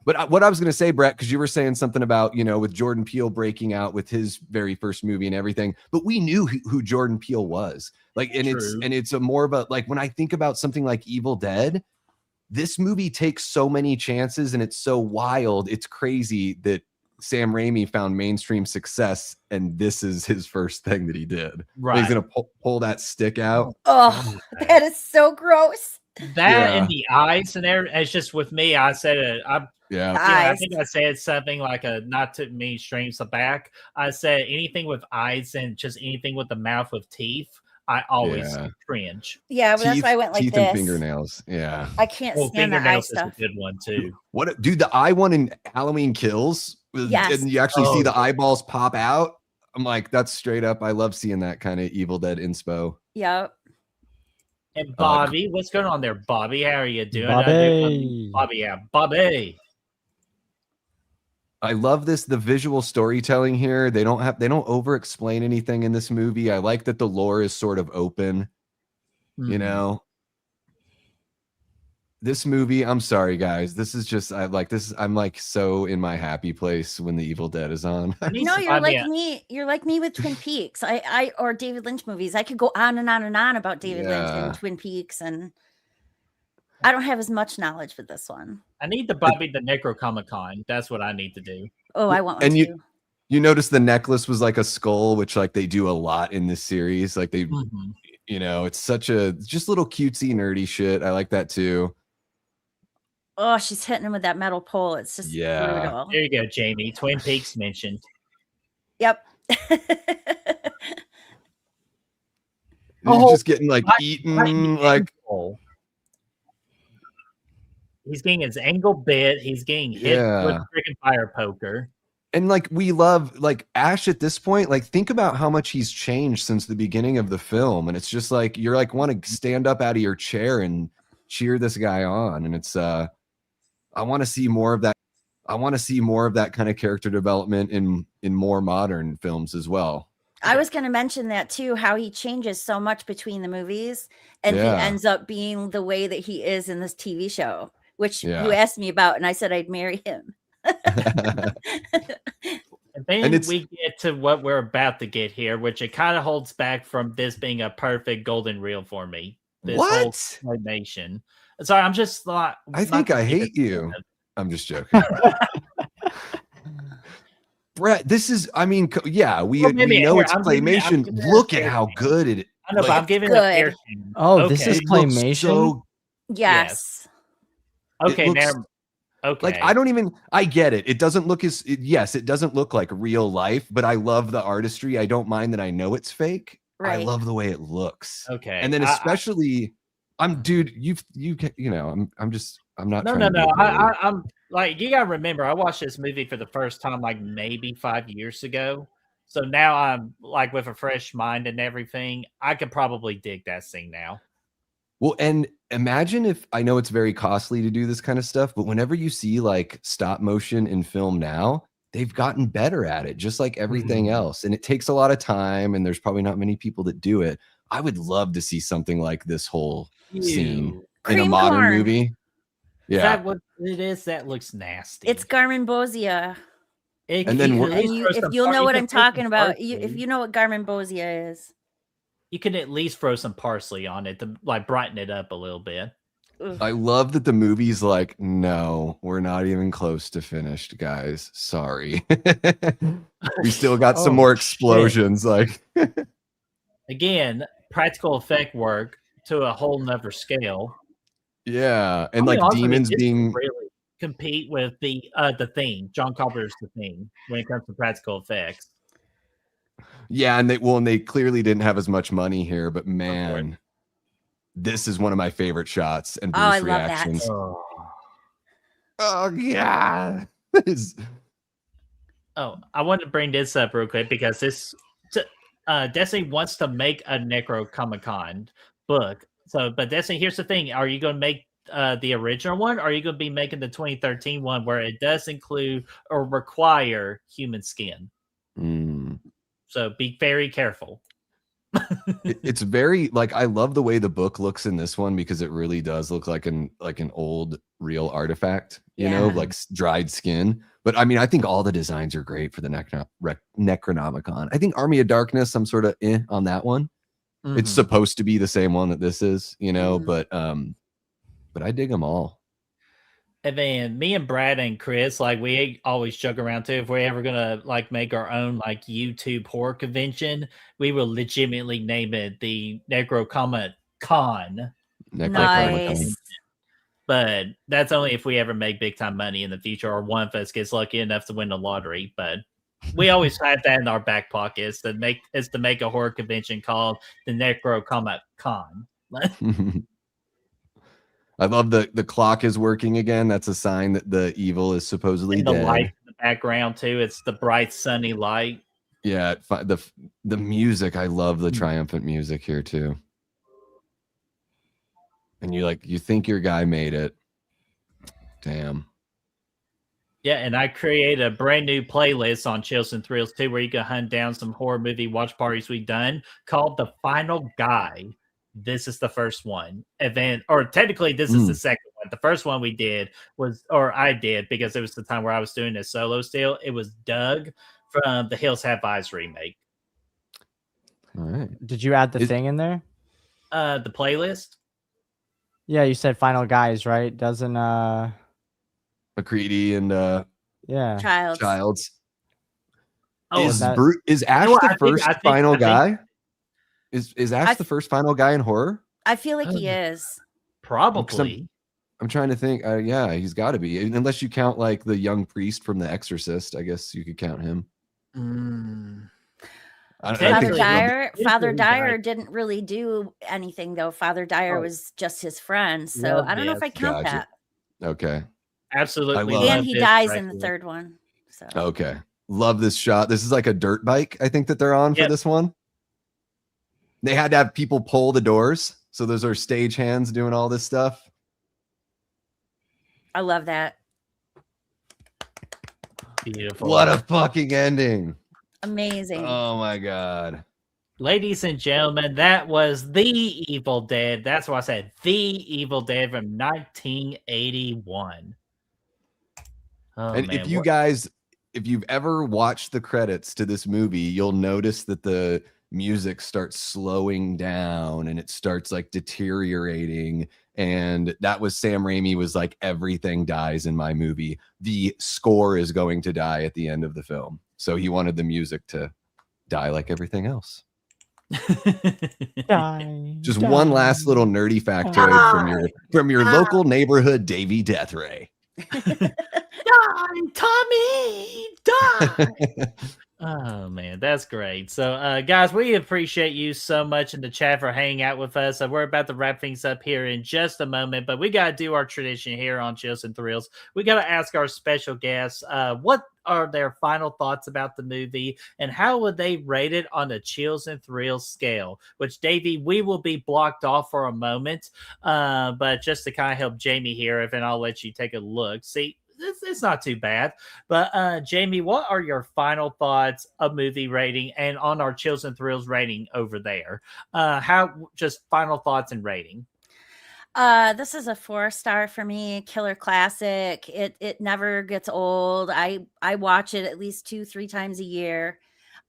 But what I was going to say, Brett, because you were saying something about, you know, with Jordan Peele breaking out with his very first movie and everything, but we knew who Jordan Peele was. Like, and it's a more of a, like, when I think about something like Evil Dead, this movie takes so many chances and it's so wild. It's crazy that Sam Raimi found mainstream success and this is his first thing that he did. Right. He's going to pull that stick out. Oh, that is so gross. That and the eyes and there. It's just with me. I said it. I think I said something like not to me streams the back. I said anything with eyes and just anything with the mouth with teeth. I always cringe. Yeah, but that's why I went like teeth this. and fingernails. Yeah, I can't stand the eye stuff. Is a good one too. What, dude? The eye one in Halloween Kills. Yes. And you actually see the eyeballs pop out. I'm like, that's straight up. I love seeing that kind of Evil Dead inspo. Yep. And Bobby, what's going on there, Bobby? How are you doing? Bobby. I love this. The visual storytelling here. They don't over explain anything in this movie. I like that the lore is sort of open. You know, this movie. I'm sorry, guys. This is just I'm like so in my happy place when the Evil Dead is on. No, you're like me. You're like me with Twin Peaks. Or David Lynch movies. I could go on and on and on about David Lynch and Twin Peaks, and I don't have as much knowledge with this one. I need the Bobby the Necrocomic-Con. That's what I need to do. Oh, I want one and too. You notice the necklace was like a skull, which like they do a lot in this series. Like they, you know, it's such a just little cutesy nerdy shit. I like that too. Oh, she's hitting him with that metal pole. It's just brutal. There you go, Jami. Twin Peaks mentioned. Yep. He's just getting like eaten, like. He's getting his ankle bit. He's getting hit with a freaking fire poker. And like we love like Ash at this point. Like think about how much he's changed since the beginning of the film, and it's just like you're like want to stand up out of your chair and cheer this guy on. And it's I want to see more of that. I want to see more of that kind of character development in more modern films as well. I was going to mention that too, how he changes so much between the movies, and he ends up being the way that he is in this TV show, which you asked me about, and I said I'd marry him. And then we get to what we're about to get here, which it kind of holds back from this being a perfect golden reel for me. This whole claymation. Sorry, I'm just like I think I hate you. I'm just joking. Brett, this is, I mean, we know it's claymation. Look at how good it is. I know, but I'm giving it a fair chance. Oh, this is claymation? Yes. Okay, looks, okay. Like, I get it. It doesn't look it doesn't look like real life, but I love the artistry. I don't mind that I know it's fake. Right. I love the way it looks. Okay. And then especially, I'm not. No. I'm like, you gotta remember, I watched this movie for the first time like maybe 5 years ago. So now I'm like with a fresh mind and everything. I could probably dig that scene now. Well, and imagine if, I know it's very costly to do this kind of stuff, but whenever you see like stop motion in film now, they've gotten better at it, just like everything else. And it takes a lot of time, and there's probably not many people that do it. I would love to see something like this whole scene in a modern movie. Yeah. Is that what it is? That looks nasty. It's Garmonbozia. And then if you'll know what I'm talking about, if you know what Garmonbozia is. You can at least throw some parsley on it to like brighten it up a little bit. I love that the movie's like, no, we're not even close to finished, guys. Sorry. We still got some more explosions. Like again, practical effect work to a whole nother scale. Yeah. And like demons being really compete with the Thing. John Carpenter's The Thing when it comes to practical effects. Yeah, and they clearly didn't have as much money here, but man, this is one of my favorite shots and Bruce reactions. Love that. Oh yeah. Oh, I wanted to bring this up real quick because Destiny wants to make a Necronomicon book. So, but Destiny, here's the thing: are you going to make the original one, or are you going to be making the 2013 one where it does include or require human skin? So be very careful. It's very like, I love the way the book looks in this one because it really does look like an old real artifact, you know, like dried skin. But I mean, I think all the designs are great for the Necronomicon. I think Army of Darkness, I'm sort of on that one. It's supposed to be the same one that this is, you know, but I dig them all. And then me and Brad and Chris, like, we always joke around too. If we're ever gonna like make our own like YouTube horror convention, we will legitimately name it the Necronomicon. Nice. But that's only if we ever make big time money in the future, or one of us gets lucky enough to win the lottery. But we always have that in our back pocket, is to make a horror convention called the Necronomicon. I love the clock is working again. That's a sign that the evil is supposedly and the dead. light in the background too. It's the bright sunny light. Yeah, the music. I love the triumphant music here too. And you think your guy made it. Damn. Yeah, and I created a brand new playlist on Chills and Thrills too, where you can hunt down some horror movie watch parties we've done called The Final Guy. This is the first one. Or technically this is the second one. The first one we did I did because it was the time where I was doing a solo still. It was Doug from the Hills Have Eyes remake. All right. Did you add the thing in there? The playlist? Yeah, you said Final Guys, right? Doesn't McCready and Childs. Oh, is Ash the first final guy? Is Ash the first final guy in horror? I feel like he is. Probably. I'm trying to think. Yeah, he's got to be. Unless you count like the young priest from The Exorcist. I guess you could count him. Father Dyer didn't really do anything, though. Father Dyer was just his friend. So I don't know if I count that. Okay. Absolutely. And he dies in the third one. So. Okay. Love this shot. This is like a dirt bike, I think, that they're on for this one. They had to have people pull the doors. So those are stage hands doing all this stuff. I love that. Beautiful. What a fucking ending. Amazing. Oh my God. Ladies and gentlemen, that was The Evil Dead. That's why I said The Evil Dead from 1981. And man, if you've ever watched the credits to this movie, you'll notice that the music starts slowing down and it starts like deteriorating. And that was Sam Raimi was like, everything dies in my movie. The score is going to die at the end of the film. So he wanted the music to die like everything else. Just one last little nerdy factoid from your local neighborhood Davey Deathray. Die, Tommy, die. Oh man, that's great. So guys, we appreciate you so much in the chat for hanging out with us. We're about to wrap things up here in just a moment, but we got to do our tradition here on Chills and Thrills. We got to ask our special guests what are their final thoughts about the movie and how would they rate it on a Chills and Thrills scale, which Davey, we will be blocked off for a moment, but just to kind of help Jami here, and I'll let you take a look. See, it's not too bad. But Jami, what are your final thoughts of movie rating and on our Chills and Thrills rating over there? Just final thoughts and rating. This is a 4-star for me. Killer classic. It never gets old. I watch it at least 2-3 times a year.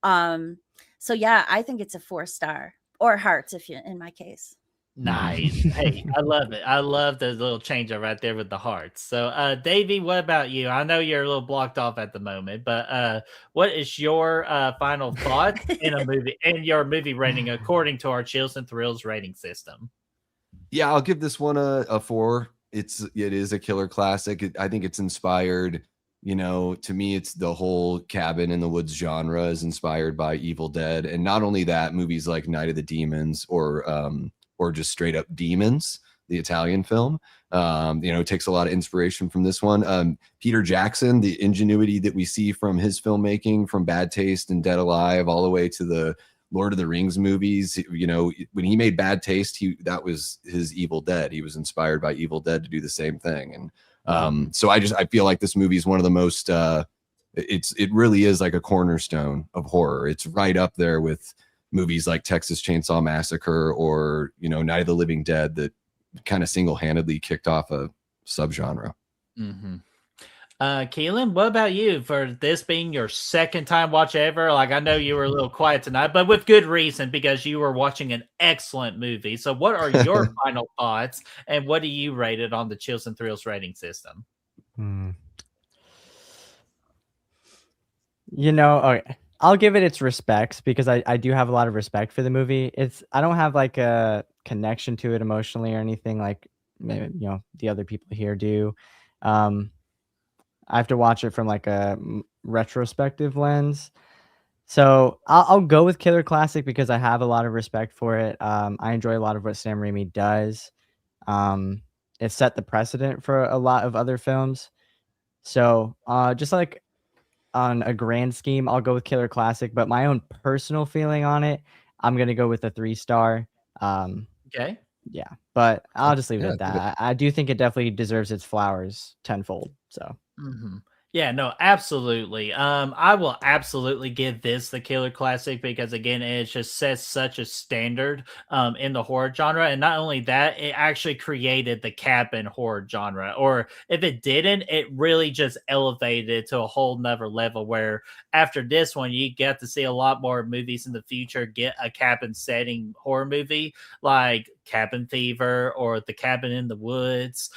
So yeah, I think it's a 4-star, or hearts if you in my case. Nice. Hey, I love it. I love the little change up right there with the hearts. So Davey, what about you? I know you're a little blocked off at the moment, but what is your final thought in a movie and your movie rating according to our Chills and Thrills rating system? Yeah, I'll give this one a 4. It is a killer classic. I think it's inspired, to me, it's the whole cabin in the woods genre is inspired by Evil Dead. And not only that, movies like Night of the Demons or just straight up Demons the Italian film. Takes a lot of inspiration from this one. Peter Jackson, the ingenuity that we see from his filmmaking, from Bad Taste and Dead Alive all the way to the Lord of the Rings movies. When he made Bad Taste, that was his Evil Dead. He was inspired by Evil Dead to do the same thing. And so I feel like this movie is one of the most it really is like a cornerstone of horror. It's right up there with movies like Texas Chainsaw Massacre or Night of the Living Dead that kind of single-handedly kicked off a subgenre. Keelinn, what about you for this being your second time watch ever? Like, I know you were a little quiet tonight, but with good reason, because you were watching an excellent movie. So what are your final thoughts, and what do you rate it on the Chills and Thrills rating system? Okay, I'll give it its respects because I do have a lot of respect for the movie. I don't have like a connection to it emotionally or anything like maybe the other people here do. I have to watch it from like a retrospective lens. So I'll go with Killer Classic because I have a lot of respect for it. I enjoy a lot of what Sam Raimi does. It set the precedent for a lot of other films. So just like on a grand scheme, I'll go with Killer Classic, but my own personal feeling on it, I'm going to go with a 3-star. Okay. Yeah, but I'll just leave it at that. I do think it definitely deserves its flowers tenfold. So. Yeah, no, absolutely. I will absolutely give this the Killer Classic because again, it just sets such a standard in the horror genre, and not only that, it actually created the cabin horror genre. Or if it didn't, it really just elevated it to a whole nother level. Where after this one, you get to see a lot more movies in the future get a cabin setting horror movie like Cabin Fever or The Cabin in the Woods.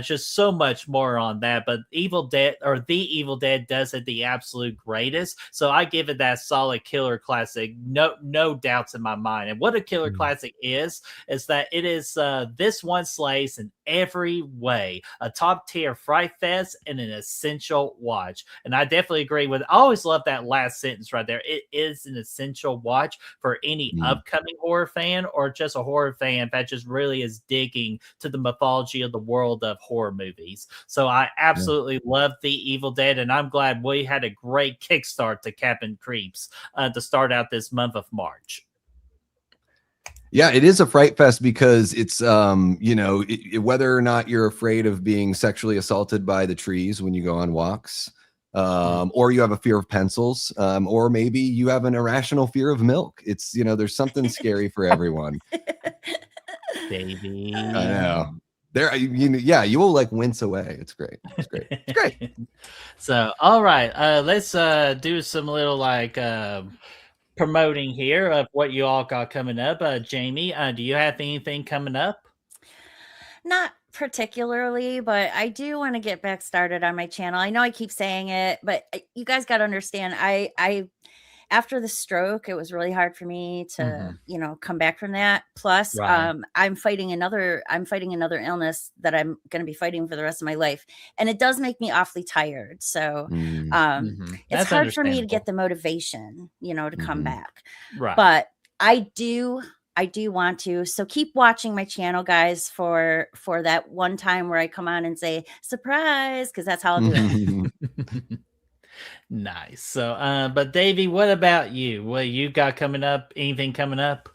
Just so much more on that. But Evil Dead or The Evil Dead does it the absolute greatest. So I give it that solid Killer Classic. No doubts in my mind. And what a Killer Classic is that it is this one slice in every way. A top tier fright fest and an essential watch. And I definitely agree with I always love that last sentence right there. It is an essential watch for any upcoming horror fan or just a horror fan that just really is digging to the mythology of the world of horror movies. So I absolutely love The Evil Dead, and I'm glad we had a great kickstart to Cabin Creeps to start out this month of March. Yeah, it is a fright fest because it's, whether or not you're afraid of being sexually assaulted by the trees when you go on walks, or you have a fear of pencils, or maybe you have an irrational fear of milk. It's, there's something scary for everyone. Baby. I know. You will like wince away. It's great. It's great. So, all right, let's do some little like promoting here of what you all got coming up. Jami, do you have anything coming up? Not particularly, but I do want to get back started on my channel. I know I keep saying it, but you guys got to understand, I after the stroke, it was really hard for me to, come back from that. Plus, Right. I'm fighting another illness that I'm going to be fighting for the rest of my life. And it does make me awfully tired. So it's That's hard for me to understandable. get the motivation, to come back. Right. But I do want to. So keep watching my channel, guys, for that one time where I come on and say surprise, because that's how I'll do it. Nice. So, but Davey, what about you? What you got coming up? Anything coming up?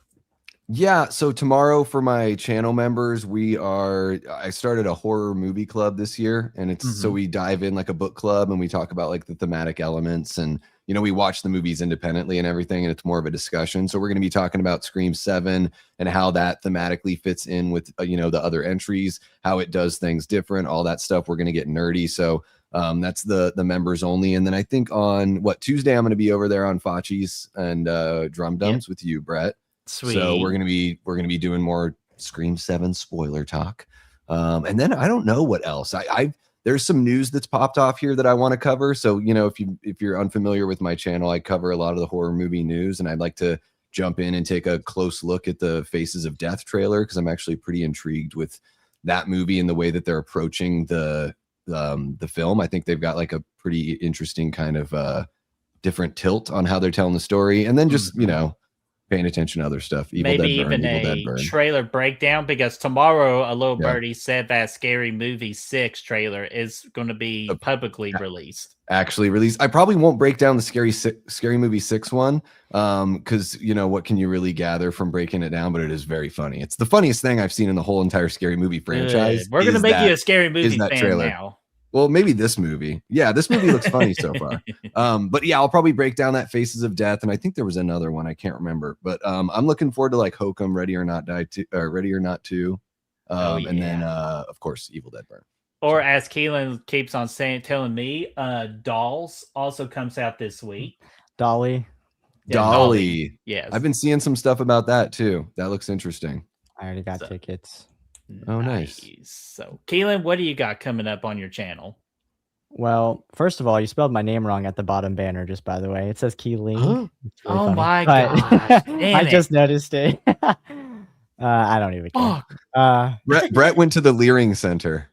Yeah, so tomorrow for my channel members, I started a horror movie club this year, and it's so we dive in like a book club and we talk about like the thematic elements, and we watch the movies independently and everything, and it's more of a discussion. So we're going to be talking about Scream 7 and how that thematically fits in with the other entries, how it does things different, all that stuff. We're going to get nerdy. So that's the members only. And then I think on Tuesday, I'm going to be over there on Fachi's and Drum Dums with you, Brett. Sweet. So we're gonna be doing more Scream 7 spoiler talk, and then I don't know what else. There's some news that's popped off here that I want to cover. So if you're unfamiliar with my channel, I cover a lot of the horror movie news, and I'd like to jump in and take a close look at the Faces of Death trailer because I'm actually pretty intrigued with that movie and the way that they're approaching the film. I think they've got like a pretty interesting kind of different tilt on how they're telling the story, and then just paying attention to other stuff. Evil Maybe Dead Burn, even Evil Dead a Burn. trailer breakdown, because tomorrow a little Yeah. birdie said that Scary Movie 6 trailer is going to be publicly released. Actually released. I probably won't break down the Scary Movie 6 one, because what can you really gather from breaking it down? But it is very funny. It's the funniest thing I've seen in the whole entire Scary Movie franchise. Good. We're going to make you a Scary Movie fan trailer. now. Well, maybe this movie. Yeah, this movie looks funny so far. But yeah, I'll probably break down that Faces of Death, and I think there was another one I can't remember. But I'm looking forward to like Hokum, Ready or Not 2, and then of course Evil Dead Burn. Or as Keelinn keeps on telling me, Dolls also comes out this week. Dolly. Yeah, Dolly. Yes. I've been seeing some stuff about that too. That looks interesting. I already got tickets. Oh, nice. So, Keelinn, what do you got coming up on your channel? Well, first of all, you spelled my name wrong at the bottom banner, just by the way. It says Keelinn. Huh? Oh my gosh. Damn I just noticed it. I don't even care. Brett went to the Leering Center.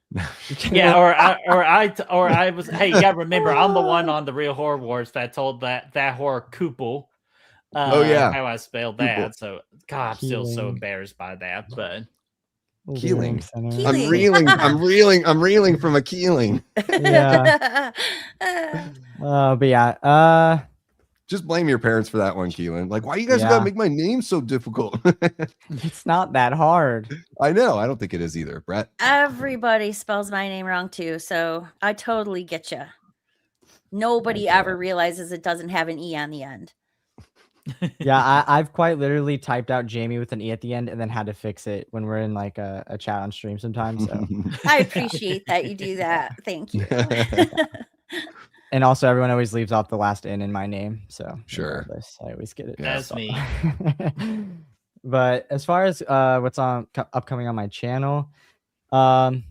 Yeah, or I was. Hey, you gotta remember, I'm the one on the Real Horror Wars that told that horror couple. Oh yeah, how I spelled that. Couple. So, God, I'm still so embarrassed by that. But Keelinn. Keelinn. I'm reeling from a Keelinn. Yeah. But yeah. Just blame your parents for that one, Keelinn. Like, why you guys gotta make my name so difficult? It's not that hard. I know. I don't think it is either, Brett. Everybody spells my name wrong too, so I totally get you. Nobody ever realizes it doesn't have an E on the end. Yeah, I've quite literally typed out Jami with an E at the end and then had to fix it when we're in like a chat on stream sometimes. So I appreciate that you do that. Thank you. And also, everyone always leaves off the last N in my name. So sure, I always get it. That's me. But as far as what's upcoming on my channel, the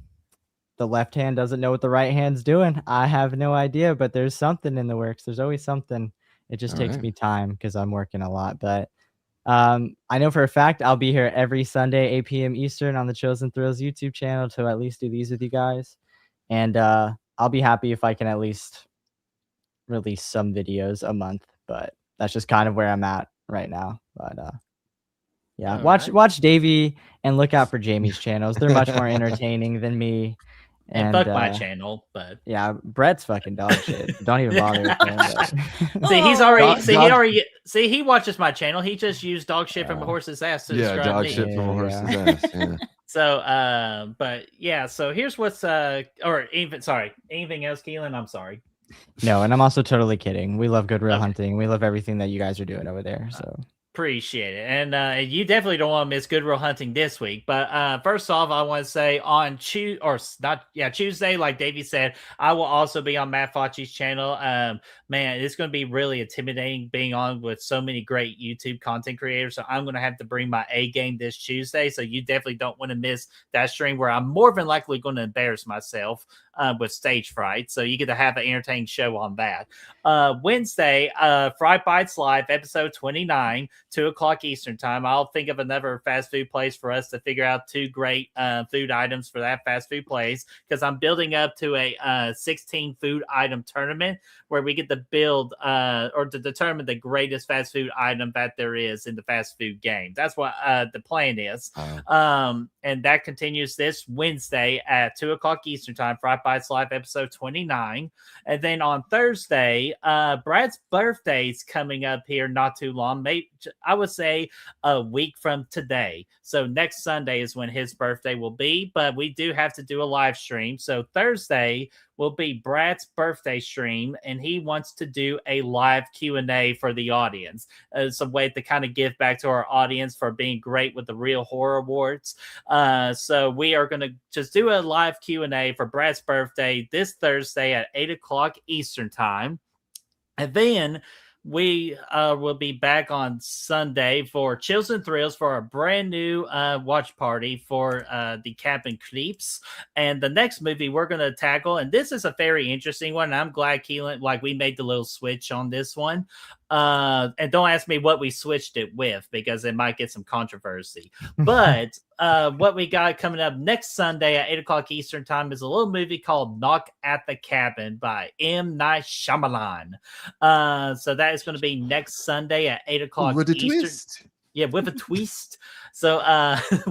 left hand doesn't know what the right hand's doing. I have no idea, but there's something in the works. There's always something. It just takes me time because I'm working a lot. But I know for a fact I'll be here every Sunday, 8 p.m. Eastern on the Chosen Thrills YouTube channel to at least do these with you guys. And I'll be happy if I can at least release some videos a month. But that's just kind of where I'm at right now. But yeah, watch Davey and look out for Jami's channels. They're much more entertaining than me. And fuck my channel, but yeah, Brett's fucking dog shit. Don't even bother with him. See, he's already he watches my channel. He just used dog shit from a horse's ass to describe dog me. Shit from a horse's ass. Yeah. So but yeah, so here's what's anything else, Keelinn? I'm sorry. No, and I'm also totally kidding. We love Good Real Hunting. We love everything that you guys are doing over there. So appreciate it. And you definitely don't want to miss Good Real Hunting this week. But first off, I want to say on Tuesday, like Davey said, I will also be on Matt Fauci's channel. Man, it's going to be really intimidating being on with so many great YouTube content creators. So I'm going to have to bring my A game this Tuesday. So you definitely don't want to miss that stream where I'm more than likely going to embarrass myself with stage fright. So you get to have an entertaining show on that. Wednesday, Fried Bites Live, episode 29, 2:00 Eastern time. I'll think of another fast food place for us to figure out 2 great food items for that fast food place, because I'm building up to a 16 food item tournament where we get to build or to determine the greatest fast food item that there is in the fast food game. That's what the plan is. And that continues this Wednesday at 2:00 Eastern time, Fried Bites Live, episode 29. And then on Thursday, Brad's birthday's coming up here not too long. Maybe I would say a week from today. So next Sunday is when his birthday will be, but we do have to do a live stream. So Thursday will be Brad's birthday stream, and he wants to do a live Q&A for the audience. It's a way to kind of give back to our audience for being great with the Real Horror Awards. So we are going to just do a live Q&A for Brad's birthday this Thursday at 8:00 Eastern time. And then we will be back on Sunday for Chills and Thrills for a brand new watch party for the Cabin Creeps. And the next movie we're going to tackle, and this is a very interesting one. I'm glad Keelinn, like we made the little switch on this one. And don't ask me what we switched it with, because it might get some controversy. But what we got coming up next Sunday at 8:00 Eastern time is a little movie called Knock at the Cabin by M. Night Shyamalan. So that is going to be next Sunday at 8:00 What a Eastern. twist. Yeah, with a twist. So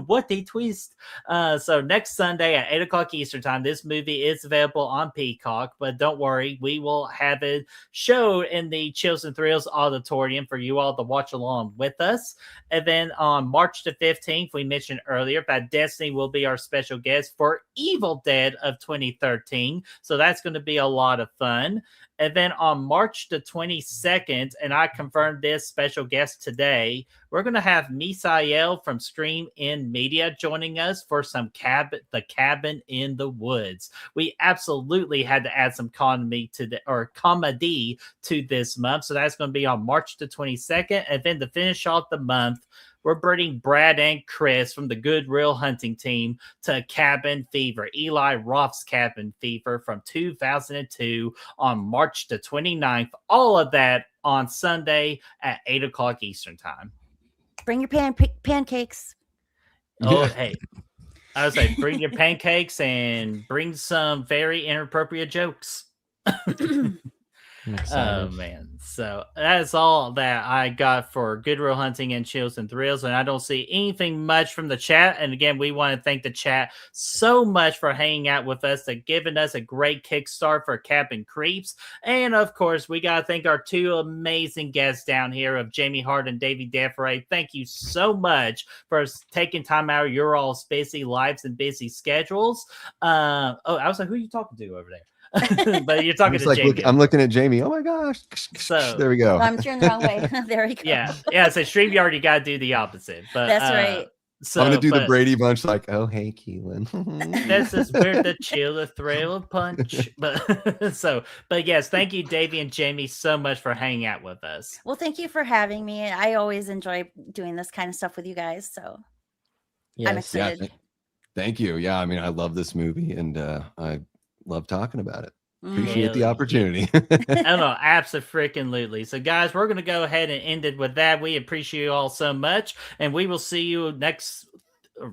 what a twist. So next Sunday at 8 o'clock Eastern time, this movie is available on Peacock, but don't worry, we will have it showed in the Chills and Thrills auditorium for you all to watch along with us. And then on March the 15th, we mentioned earlier that Destiny will be our special guest for Evil Dead of 2013. So that's going to be a lot of fun. And then on March the 22nd, and I confirmed this special guest today, we're going to have Misael from Scream In Media joining us for some The Cabin in the Woods. We absolutely had to add some comedy to this month. So that's going to be on March the 22nd. And then to finish off the month, we're bringing Brad and Chris from the Good Real Hunting team to Cabin Fever, Eli Roth's Cabin Fever from 2002 on March the 29th. All of that on Sunday at 8 o'clock Eastern time. Bring your pancakes. Oh, hey. I was like, bring your pancakes and bring some very inappropriate jokes. Oh man, so that's all that I got for Good Real Hunting and Chills and Thrills, and I don't see anything much from the chat. And again, we want to thank the chat so much for hanging out with us and giving us a great kickstart for Cabin Creeps. And of course, we got to thank our two amazing guests down here of Jami Hart and Davey Deathray. Thank you so much for taking time out of your all's busy lives and busy schedules. I was like, who are you talking to over there? But you're talking to Jami. I'm looking at Jami. Oh my gosh. So there we go. I'm turned the wrong way. There we go. Yeah. So StreamYard, you got to do the opposite. But that's right. So, I'm gonna do the Brady Bunch, like, oh hey, Keelinn. This is where the chill, the thrill, of punch. But yes, thank you, Davey and Jami, so much for hanging out with us. Well, thank you for having me. I always enjoy doing this kind of stuff with you guys. So I'm excited. Yeah, thank you. Yeah, I mean, I love this movie, and I love talking about it. Appreciate the opportunity. I don't know, absolutely. So, guys, we're going to go ahead and end it with that. We appreciate you all so much, and we will see you next.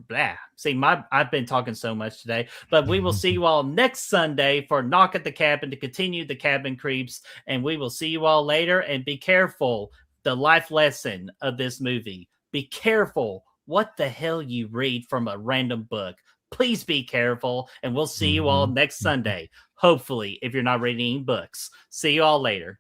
I've been talking so much today, but we will see you all next Sunday for Knock at the Cabin to continue the Cabin Creeps, and we will see you all later. And be careful. The life lesson of this movie: be careful what the hell you read from a random book. Please be careful, and we'll see you all next Sunday. Hopefully, if you're not reading books. See you all later.